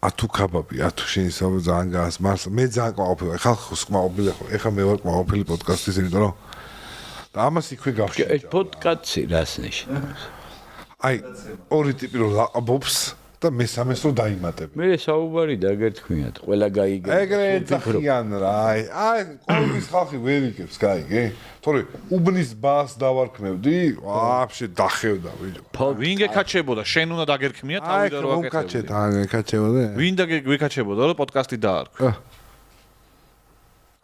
ათუ კაბაბი, ათუ შენი საუბარი ძალიან გაასმარს. მე ძალიან ყვაობილი, ხალხს ყვაობილი ხო. ეხა მე ვარ ყვაობილი პოდკასტის, იმიტომ რომ და ამას იქვე გავშენდა. ეს პოდკასტი რას ნიშნავს? აი, ორი ტიპი რომ ლაყბობს და მესამეს რომ დაიმატებ. მე საუბარი დაგერთხმიათ, ყველა გაიგებს. ეგრე ეძახიან რა. აი, ყოვლის ხალხი ვერ იგებს, გაიგე? თორე უბნის ბას დავარქმევდი, ვაფშე დახევდა ვიჯო. ვინ გეკაჩებოდა? შენ უნდა დაგერქმია თავიდან რომ აკეთებდი. გეკაჩებოდა? ვინ გეკაჩებოდა რომ პოდკასტი დაარქვი?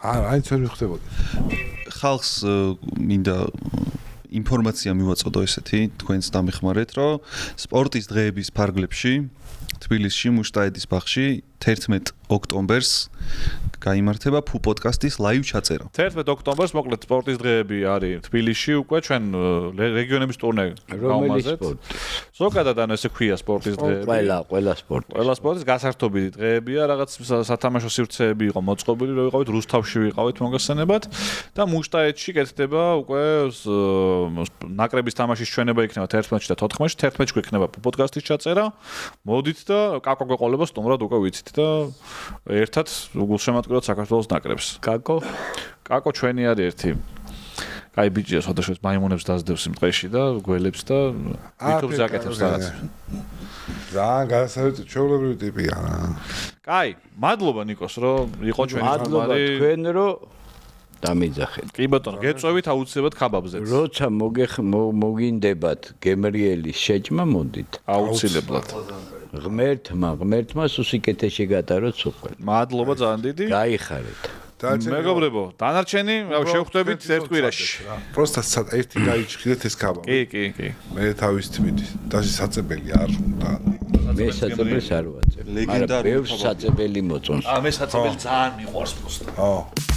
აიც ვერ მიხდებოდი. ხალხს მინდა ინფორმაცია მივაწოდო ესეთი თქვენს დამეხმარეთ, რომ სპორტის დღეების ფარგლებში თბილისში მუშტაედის ბაღში 11 ოქტომბერს გაიმართება ფუ პოდკასტის ლაივ ჩაწერა. 11 ოქტომბერს მოკლედ სპორტის დღეები არის თბილისში უკვე ჩვენ რეგიონების ტურნე გავმაზეთ. ზოგადად ან ესე ქვია სპორტის დღეები. ყველა სპორტი. ყველა სპორტის გასართობი დღეებია, რაღაც სათამაშო სივრცეები იყო მოწყობილი, რომ ვიყავით რუსთავში ვიყავით მოგესწრებათ და მუშტაედში კეთდება უკვე ნაკრების თამაშის ჩვენება იქნება 11-ში და 14-ში, 11-ში გვექნება პოდკასტის ჩაწერა. მოდით და კაკო გეყოლება სტუმრად უკვე ვიცით და ერთად გულშემატკივრად საქართველოს ნაკრებს. კაკო ჩვენი არის ერთი. კაი ბიჭია, სხვადასხვა მაიმუნებს დაძდევს იმ დღეში და გველებს და YouTube-ზე აკეთებს რაღაც. ძალიან გასაოცარი ჩვეულებრივი ტიპია რა. კაი, მადლობა ნიკოს, რომ იყო ჩვენი სტუმარი. მადლობა თქვენ, რომ დამიძახეთ. კი ბატონო, გეწვევით აუცილებლად ხაბაბზეც. როცა მოგინდებათ გემრიელის შეჭმა, მოდით. აუცილებლად. ღმერთმა სუსიკეთეში გატაროთ უკვე. მადლობა ძალიან დიდი. გაიხარეთ. მეგობრებო, დანარჩენი შევხვდებით ერთ კვირაში. პროსტა ერთი გაიჭხიდეთ ეს კაბა. კი. მე თავის თვით დასი საწებელი არ უნდა. მე საწებელს არ ვაწებ. ლეგენდარული ბევრ საწებელი მოწონს. მე საწებელი ძალიან მიყვარს პროსტა.